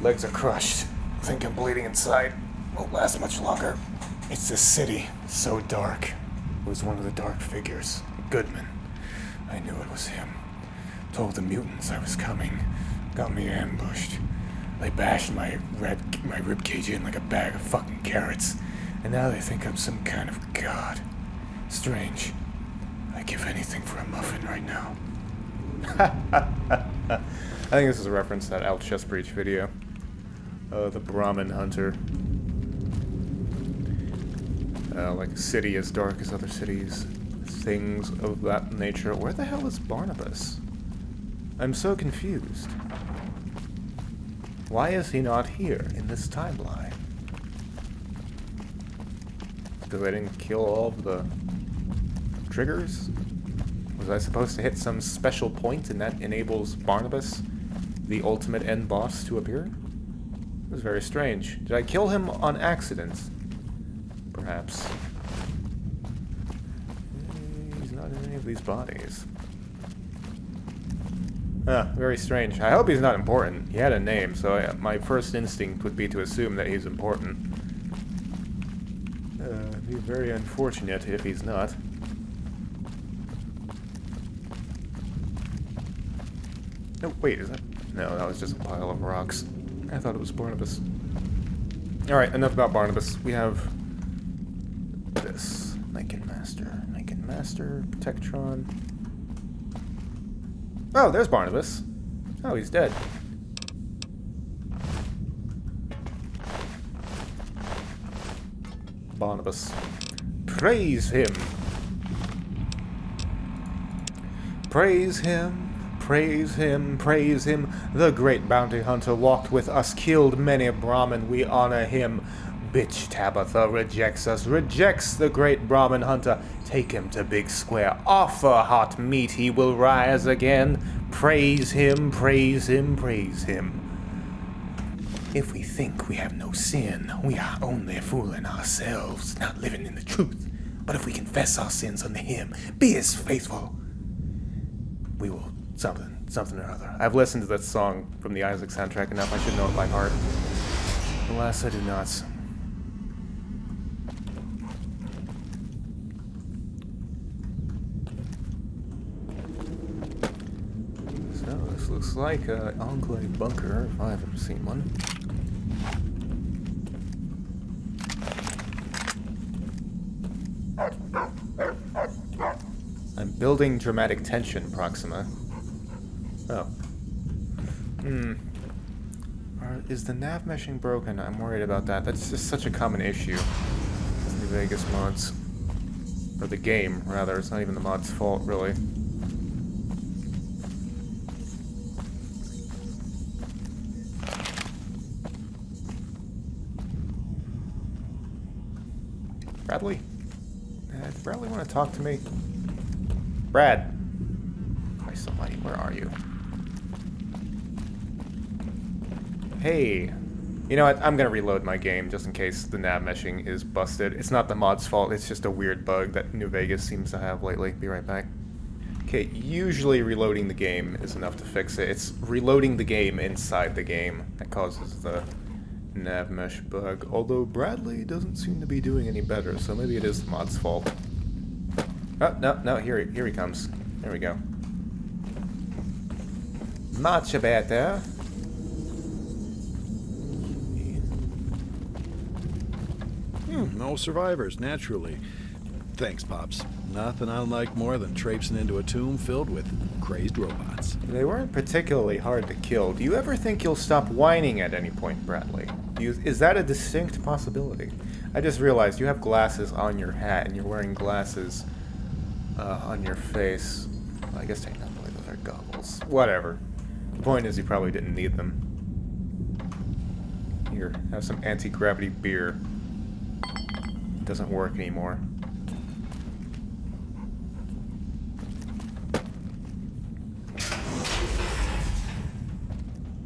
Legs are crushed. Think I'm bleeding inside. Won't last much longer. It's this city. So dark. It was one of the dark figures. Goodman. I knew it was him. Told the mutants I was coming. Got me ambushed. They bashed my ribcage in like a bag of fucking carrots. And now they think I'm some kind of god. Strange. I'd give anything for a muffin right now. I think this is a reference to that Al Chest Breach video. The Brahmin hunter. Like a city as dark as other cities. Things of that nature. Where the hell is Barnabas? I'm so confused. Why is he not here in this timeline? Because I didn't kill all of the triggers? Was I supposed to hit some special point and that enables Barnabas, the ultimate end boss, to appear? It was very strange. Did I kill him on accident? Perhaps. He's not in any of these bodies. Very strange. I hope he's not important. He had a name, so my first instinct would be to assume that he's important. It'd be very unfortunate if he's not. No, wait, is that... No, that was just a pile of rocks. I thought it was Barnabas. Alright, enough about Barnabas. We have... this. Niken Master, Protectron... Oh, there's Barnabas. Oh, he's dead. Barnabas. Praise him. Praise him. Praise him. Praise him. The great bounty hunter walked with us, killed many a Brahmin. We honor him. Bitch Tabitha rejects us, rejects the great Brahmin hunter. Take him to Big Square, offer hot meat, he will rise again. Praise him, praise him, praise him. If we think we have no sin, we are only fooling ourselves, not living in the truth. But if we confess our sins unto him, be his faithful, we will something or other. I've listened to that song from the Isaac soundtrack enough, I should know it by heart. Alas, I do not. This looks like an Enclave bunker, if I've ever seen one. I'm building dramatic tension, Proxima. Oh. Is the nav meshing broken? I'm worried about that. That's just such a common issue with New Vegas mods. Or the game, rather. It's not even the mod's fault, really. Bradley? Does Bradley want to talk to me? Brad! Christ almighty, where are you? Hey! You know what? I'm gonna reload my game just in case the nav meshing is busted. It's not the mod's fault, it's just a weird bug that New Vegas seems to have lately. Be right back. Okay, usually reloading the game is enough to fix it. It's reloading the game inside the game that causes the nav mesh bug, although Bradley doesn't seem to be doing any better, so maybe it is the mod's fault. Oh, no, here he comes. There we go. Much better. No survivors, naturally. Thanks, Pops. Nothing I like more than traipsing into a tomb filled with crazed robots. They weren't particularly hard to kill. Do you ever think you'll stop whining at any point, Bradley? Is that a distinct possibility? I just realized you have glasses on your hat and you're wearing glasses on your face. Well, I guess technically those are goggles. Whatever. The point is you probably didn't need them. Here, have some anti-gravity beer. Doesn't work anymore.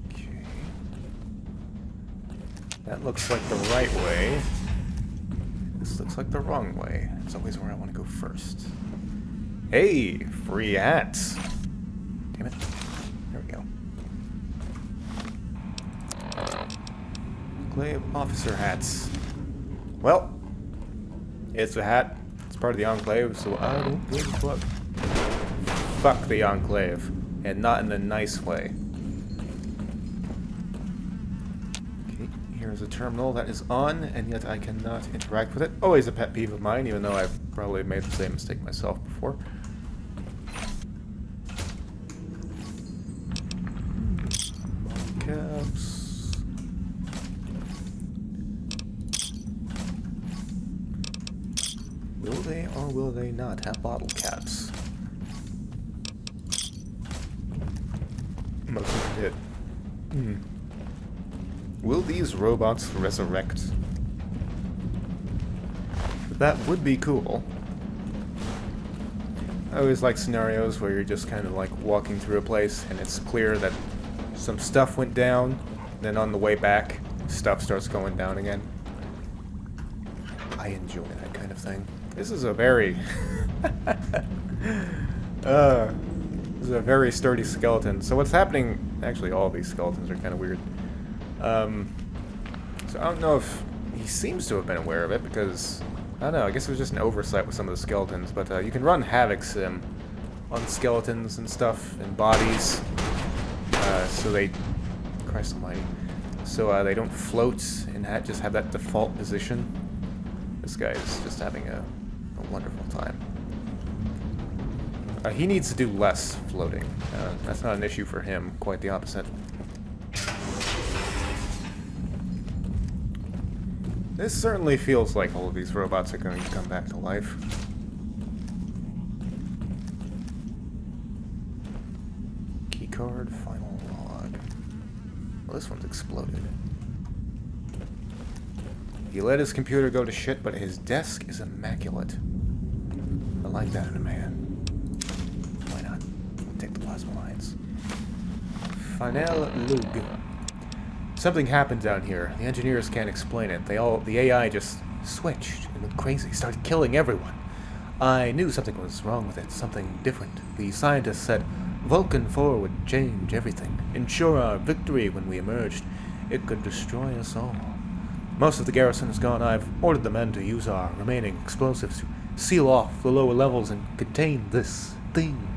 Okay. That looks like the right way. This looks looks like the wrong way. It's always where I want to go first. Hey, free hats. Damn it. There we go. Enclave officer hats. Well, it's a hat. It's part of the Enclave, so I don't give a fuck. Fuck the Enclave. And not in a nice way. Okay, here's a terminal that is on, and yet I cannot interact with it. Always a pet peeve of mine, even though I've probably made the same mistake myself before. Caps. Will they or will they not have bottle caps? Most of them did. Will these robots resurrect? That would be cool. I always like scenarios where you're just kind of like walking through a place and it's clear that some stuff went down, then on the way back, stuff starts going down again. I enjoy that kind of thing. This is a very... this is a very sturdy skeleton. So what's happening... Actually, all of these skeletons are kind of weird. So I don't know if... He seems to have been aware of it, because... I don't know, I guess it was just an oversight with some of the skeletons, but you can run Havoc Sim on skeletons and stuff, and bodies. So they... Christ almighty. So they don't float and just have that default position. This guy is just having a wonderful time. He needs to do less floating. That's not an issue for him, quite the opposite. This certainly feels like all of these robots are going to come back to life. Keycard, final log. Well, this one's exploded. He let his computer go to shit, but his desk is immaculate. I like that in a man. Why not? Take the plasma lines. Final log. Something happened down here. The engineers can't explain it. The AI just switched and went crazy, started killing everyone. I knew something was wrong with it, something different. The scientists said Vulcan 4 would change everything, ensure our victory when we emerged. It could destroy us all. Most of the garrison is gone. I've ordered the men to use our remaining explosives to seal off the lower levels and contain this thing.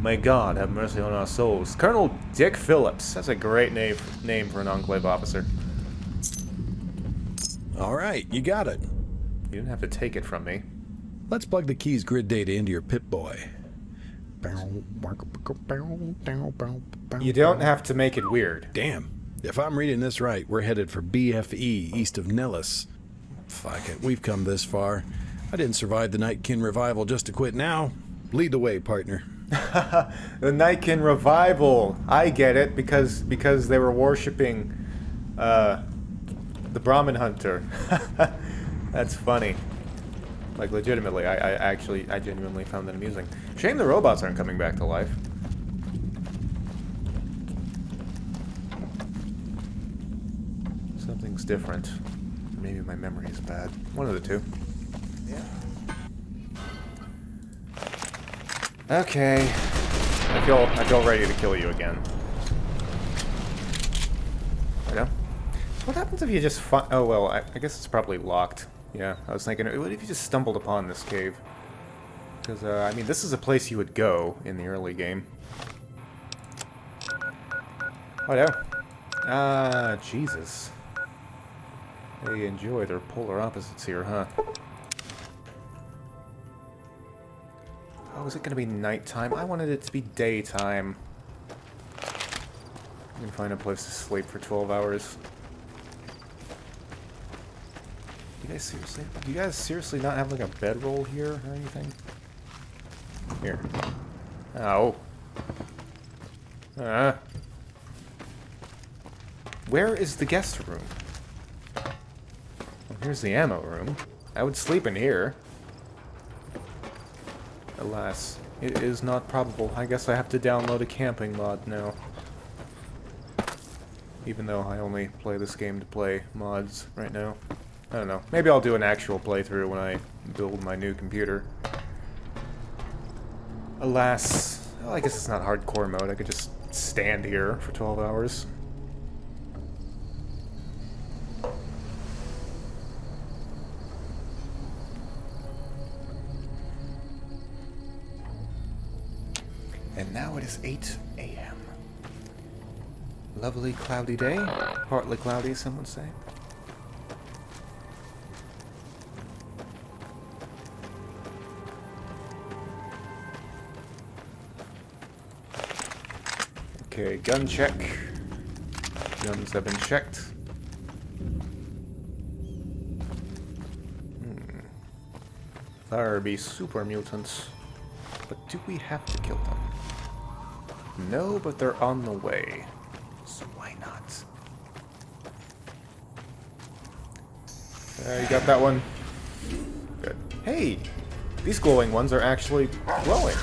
May God have mercy on our souls. Colonel Dick Phillips. That's a great name for an Enclave officer. All right, you got it. You didn't have to take it from me. Let's plug the key's grid data into your Pip-Boy. You don't have to make it weird. Damn. If I'm reading this right, we're headed for BFE east of Nellis. Fuck it, we've come this far. I didn't survive the Nightkin revival just to quit now. Lead the way, partner. The Nightkin revival. I get it, because they were worshipping the Brahmin hunter. That's funny. Like, legitimately, I genuinely found that amusing. Shame the robots aren't coming back to life. Something's different. Maybe my memory is bad. One of the two. Yeah. Okay. I feel ready to kill you again. I know. What happens if you just oh well, I guess it's probably locked. Yeah, I was thinking, what if you just stumbled upon this cave? Because, I mean, this is a place you would go in the early game. Oh, no. Ah, Jesus. They enjoy their polar opposites here, huh? Oh, is it going to be nighttime? I wanted it to be daytime. I can find a place to sleep for 12 hours. Do you guys seriously not have like a bedroll here or anything? Here. Ow. Where is the guest room? Well, here's the ammo room. I would sleep in here. Alas, it is not probable. I guess I have to download a camping mod now. Even though I only play this game to play mods right now. I don't know. Maybe I'll do an actual playthrough when I build my new computer. Alas, well, I guess it's not hardcore mode. I could just stand here for 12 hours. And now it is 8 a.m. Lovely cloudy day. Partly cloudy, some would say. Okay, gun check. Guns have been checked. There be super mutants. But do we have to kill them? No, but they're on the way. So why not? You got that one? Good. Hey! These glowing ones are actually glowing.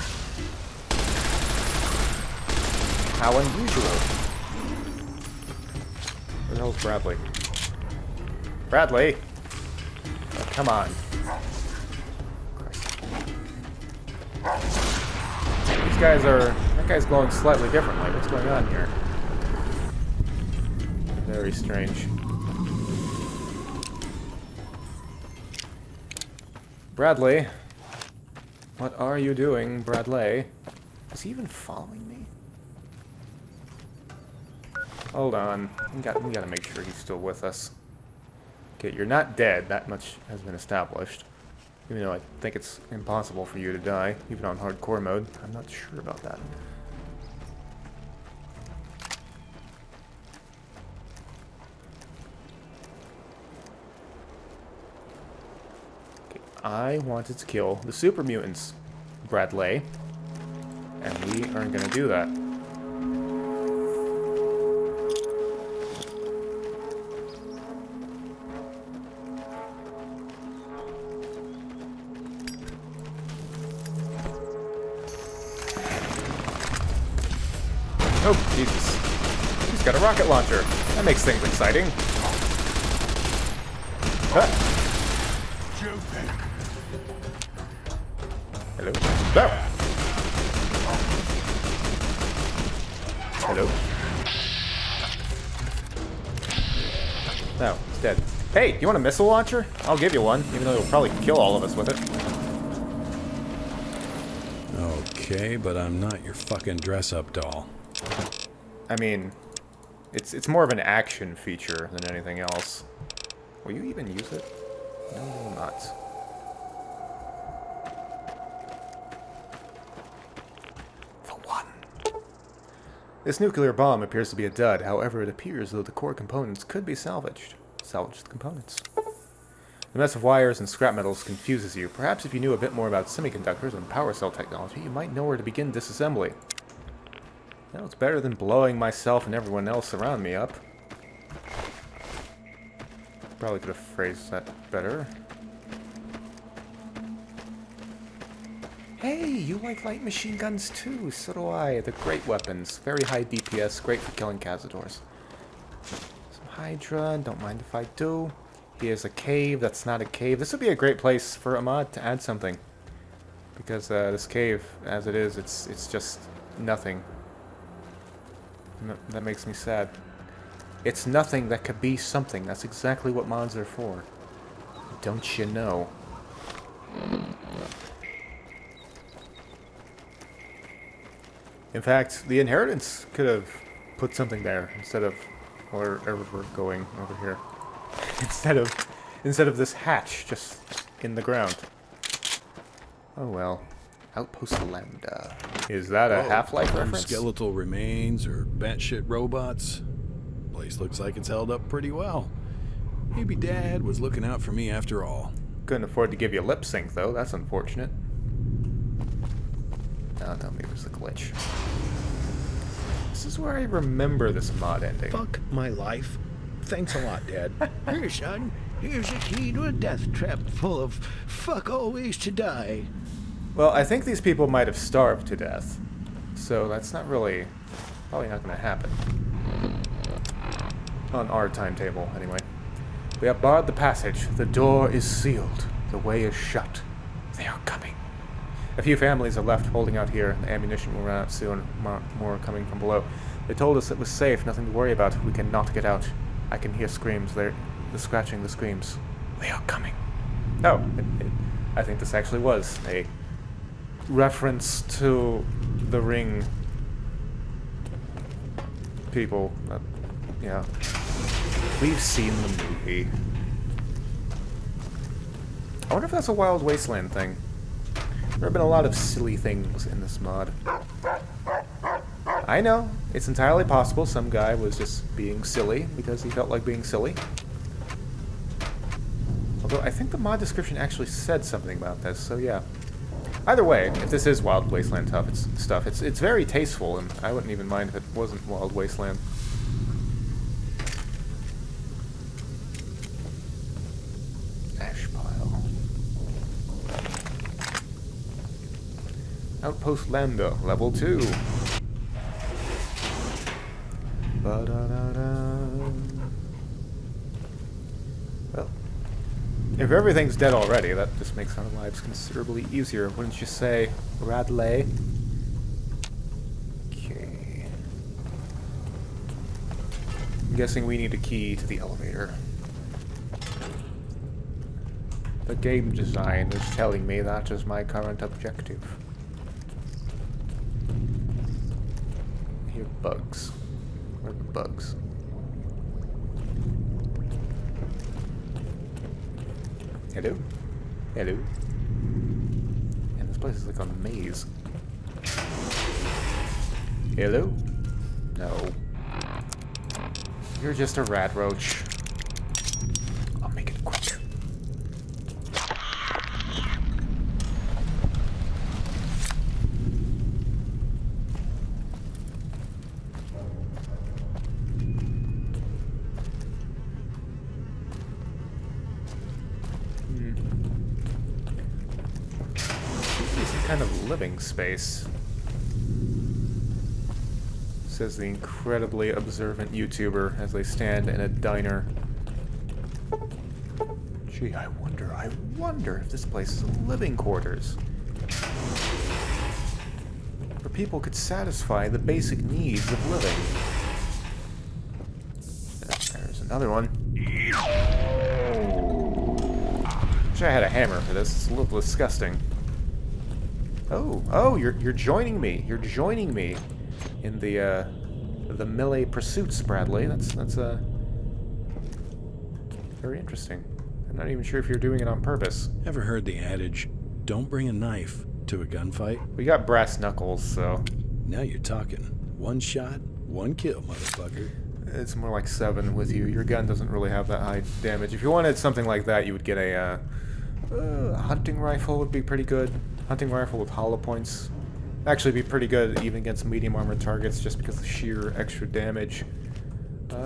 How unusual. Where the hell's Bradley? Bradley! Oh, come on. These guys are... That guy's glowing slightly differently. What's going on here? Very strange. Bradley. What are you doing, Bradley? Is he even following me? Hold on. We gotta make sure he's still with us. Okay, you're not dead. That much has been established. Even though I think it's impossible for you to die, even on hardcore mode. I'm not sure about that. Okay, I wanted to kill the super mutants, Bradley. And we aren't gonna do that. Oh, Jesus. He's got a rocket launcher. That makes things exciting. Huh. Hello? No! Hello? No, he's dead. Hey, you want a missile launcher? I'll give you one, even though it'll probably kill all of us with it. Okay, but I'm not your fucking dress-up doll. I mean, it's more of an action feature than anything else. Will you even use it? No, you will not. The one. This nuclear bomb appears to be a dud. However, it appears that the core components could be salvaged. Salvage the components. The mess of wires and scrap metals confuses you. Perhaps if you knew a bit more about semiconductors and power cell technology, you might know where to begin disassembly. Well, it's better than blowing myself and everyone else around me up. Probably could have phrased that better. Hey, you like light machine guns too, so do I. They're great weapons. Very high DPS, great for killing Cazadors. Some Hydra, don't mind if I do. Here's a cave that's not a cave. This would be a great place for a mod to add something. Because this cave, as it is, it's just nothing. No, that makes me sad. It's nothing that could be something. That's exactly what mods are for. Don't you know? In fact, the Inheritance could have put something there instead of wherever we're going over here. instead of this hatch just in the ground. Oh well. Outpost Lambda. Is that a Half-Life reference? Skeletal remains or batshit robots. Place looks like it's held up pretty well. Maybe Dad was looking out for me after all. Couldn't afford to give you lip sync though. That's unfortunate. No, maybe it was a glitch. This is where I remember this mod ending. Fuck my life. Thanks a lot, Dad. Here, son. Here's a key to a death trap full of fuck all ways to die. Well, I think these people might have starved to death. So that's not really... probably not going to happen. On our timetable, anyway. We have barred the passage. The door is sealed. The way is shut. They are coming. A few families are left holding out here. The ammunition will run out soon. More coming from below. They told us it was safe, nothing to worry about. We cannot get out. I can hear screams. The scratching, the screams. They are coming. Oh, I think this actually was a reference to the Ring people. Yeah. We've seen the movie. I wonder if that's a Wild Wasteland thing. There have been a lot of silly things in this mod. I know, it's entirely possible some guy was just being silly because he felt like being silly. Although I think the mod description actually said something about this, so yeah. Either way, if this is Wild Wasteland stuff, it's very tasteful, and I wouldn't even mind if it wasn't Wild Wasteland. Ash pile. Outpost Lambda, level 2. Well, if everything's dead already, that just makes our lives considerably easier, wouldn't you say, Radley? Okay. I'm guessing we need a key to the elevator. The game design is telling me that is my current objective. I hear bugs. Where are the bugs? Hello? Hello? And this place is like a maze. Hello? No. You're just a rat roach. I'll make it quick. Kind of living space, says the incredibly observant YouTuber as they stand in a diner. Gee, I wonder if this place is living quarters where people could satisfy the basic needs of living. There's another one. Wish I had a hammer for this. It's a little disgusting. Oh, you're joining me. You're joining me in the melee pursuits, Bradley. That's very interesting. I'm not even sure if you're doing it on purpose. Ever heard the adage, don't bring a knife to a gunfight? We got brass knuckles, so... Now you're talking. One shot, one kill, motherfucker. It's more like 7 with you. Your gun doesn't really have that high damage. If you wanted something like that, you would get a hunting rifle would be pretty good. Hunting rifle with hollow points. Actually be pretty good even against medium armored targets just because the sheer extra damage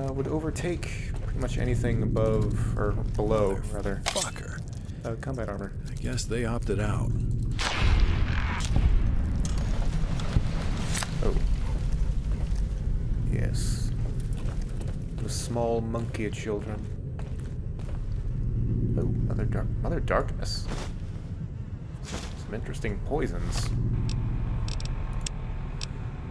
would overtake pretty much anything above, or below, rather. Fucker. Combat armor. I guess they opted out. Oh. Yes. The small monkey children. Oh, Mother Darkness. Some interesting poisons.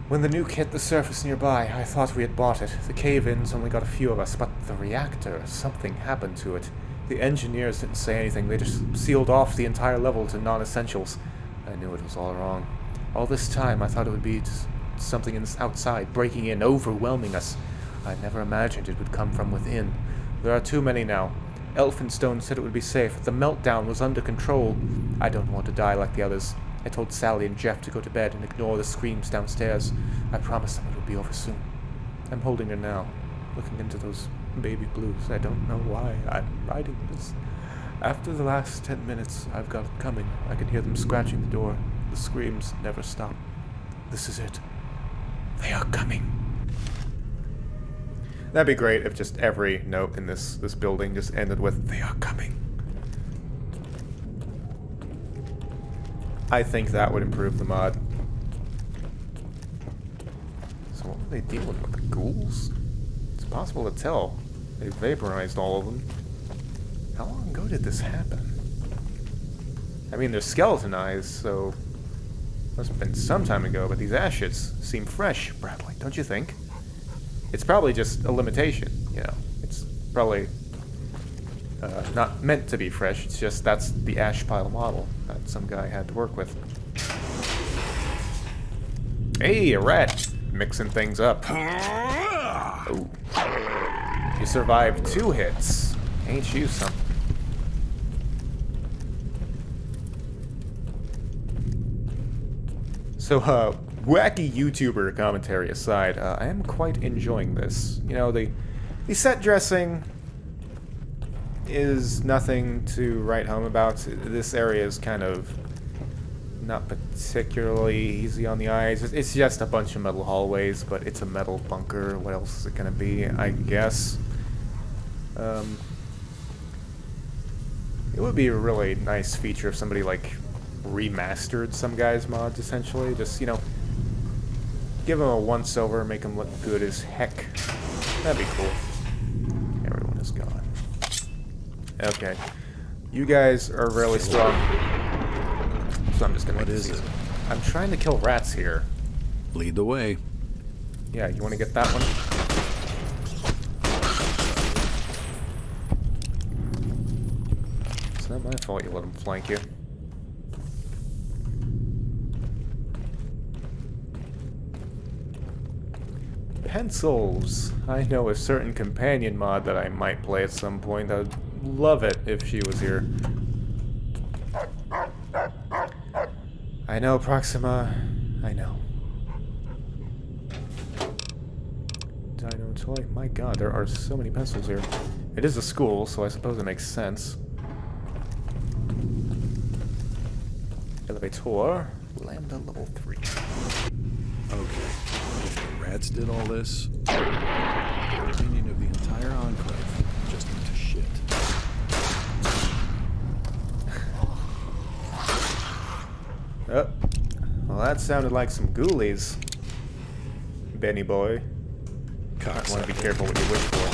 When the nuke hit the surface nearby, I thought we had bought it. The cave-ins only got a few of us, but the reactor, something happened to it. The engineers didn't say anything, they just sealed off the entire level to non-essentials. I knew it was all wrong. All this time, I thought it would be just something outside, breaking in, overwhelming us. I never imagined it would come from within. There are too many now. Elphinstone said it would be safe. The meltdown was under control. I don't want to die like the others. I told Sally and Jeff to go to bed and ignore the screams downstairs. I promised them it would be over soon. I'm holding her now, looking into those baby blues. I don't know why I'm writing this. After the last 10 minutes, I've got it coming. I can hear them scratching the door. The screams never stop. This is it. They are coming. That'd be great if just every note in this building just ended with, they are coming. I think that would improve the mod. So what were they dealing with? The ghouls? It's possible to tell. They vaporized all of them. How long ago did this happen? I mean, they're skeleton eyes, so must have been some time ago, but these ashes seem fresh, Bradley, don't you think? It's probably just a limitation, you know. It's probably not meant to be fresh, it's just that's the ash pile model that some guy had to work with. Hey, a rat! Mixing things up. Oh. You survived 2 hits. Ain't you something? So, wacky YouTuber commentary aside, I am quite enjoying this. You know, the set dressing is nothing to write home about. This area is kind of not particularly easy on the eyes. It's just a bunch of metal hallways, but it's a metal bunker. What else is it gonna be, I guess? It would be a really nice feature if somebody, like, remastered some guy's mods, essentially. Just, you know, give them a once-over, make them look good as heck. That'd be cool. Everyone is gone. Okay. You guys are really strong. So I'm just gonna... What is it? I'm trying to kill rats here. Lead the way. Yeah, you want to get that one? It's not my fault you let him flank you. Pencils. I know a certain companion mod that I might play at some point. I'd love it if she was here. I know, Proxima. I know. Dino toy. My god, there are so many pencils here. It is a school, so I suppose it makes sense. Elevator. Lambda level 3. Okay. If the rats did all this, the opinion of the entire enclave just went to shit. Oh. Well, that sounded like some ghoulies. Benny boy. I want to be careful what you wish for.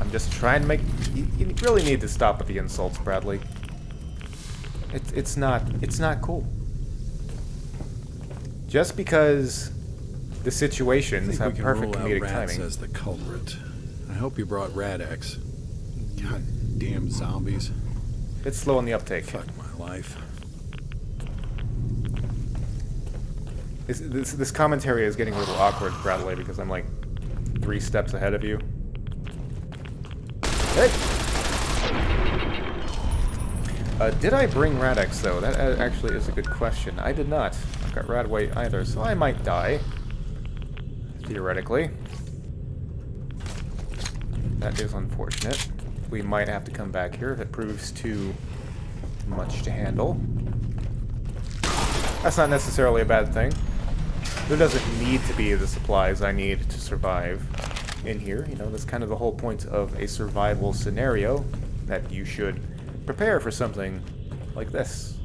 I'm just trying to make... You really need to stop with the insults, Bradley. It's not cool. Just because the situations have perfect comedic timing. As the culprit. I hope you brought Rad-X. God damn zombies. It's slow on the uptake. Fuck my life. This commentary is getting a little awkward, Bradley, because I'm like 3 steps ahead of you. Hey! Did I bring Rad-X, though? That actually is a good question. I did not. I've got Rad-Weight either, so I might die. Theoretically. That is unfortunate. We might have to come back here if it proves too much to handle. That's not necessarily a bad thing. There doesn't need to be the supplies I need to survive in here. You know, that's kind of the whole point of a survival scenario, that you should prepare for something like this.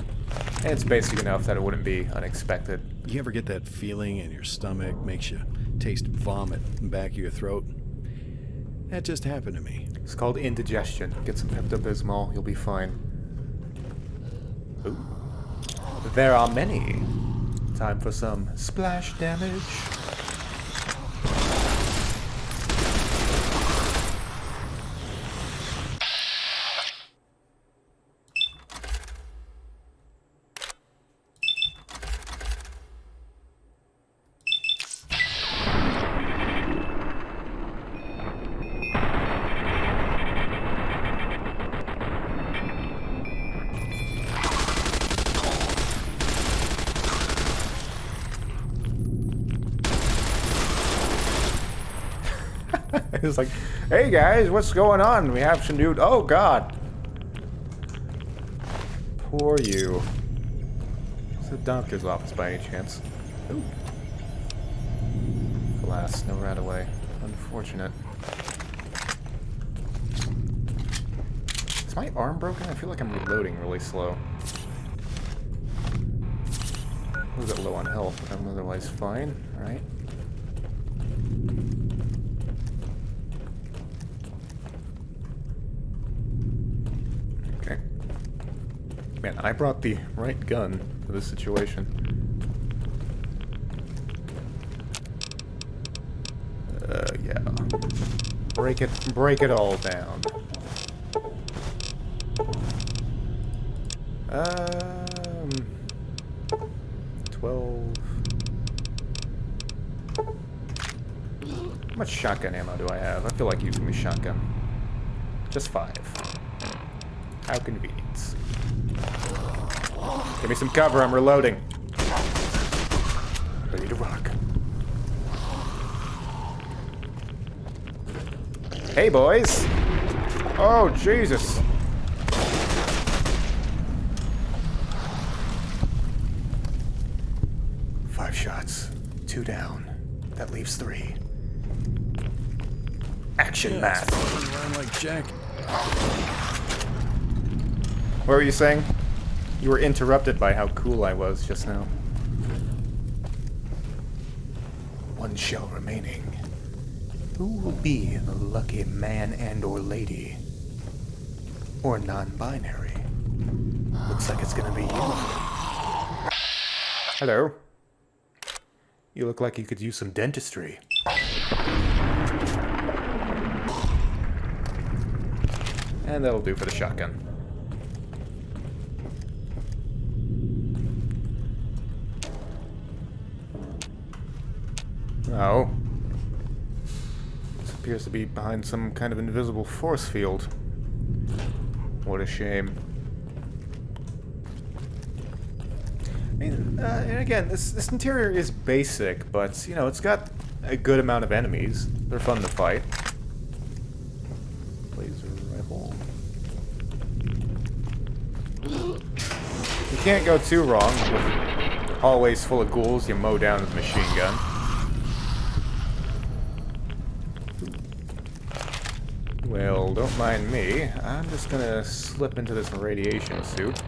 And it's basic enough that it wouldn't be unexpected. You ever get that feeling in your stomach, makes you taste vomit in the back of your throat? That just happened to me. It's called indigestion. Get some Pepto-Bismol, you'll be fine. Ooh. There are many. Time for some splash damage. It's like, hey guys, what's going on? We have some new... Oh god! Poor you. It's the doctor's office by any chance. Ooh. Alas, no rat away. Unfortunate. Is my arm broken? I feel like I'm reloading really slow. A little bit low on health, but I'm otherwise fine, right? Man, I brought the right gun for this situation. Yeah. Break it all down. 12. How much shotgun ammo do I have? I feel like using the shotgun. Just 5. How convenient. Give me some cover, I'm reloading. Ready to rock. Hey, boys! Oh, Jesus! Five shots. 2 down. That leaves 3. Action math. Run like Jack. What were you saying? You were interrupted by how cool I was just now. 1 shell remaining. Who will be the lucky man and or lady? Or non-binary? Looks like it's gonna be you. Hello. You look like you could use some dentistry. And that'll do for the shotgun. Oh. This appears to be behind some kind of invisible force field. What a shame. I mean, and again, this interior is basic, but, you know, it's got a good amount of enemies. They're fun to fight. Laser rifle. You can't go too wrong with hallways full of ghouls you mow down with a machine gun. Well, don't mind me. I'm just gonna slip into this radiation suit.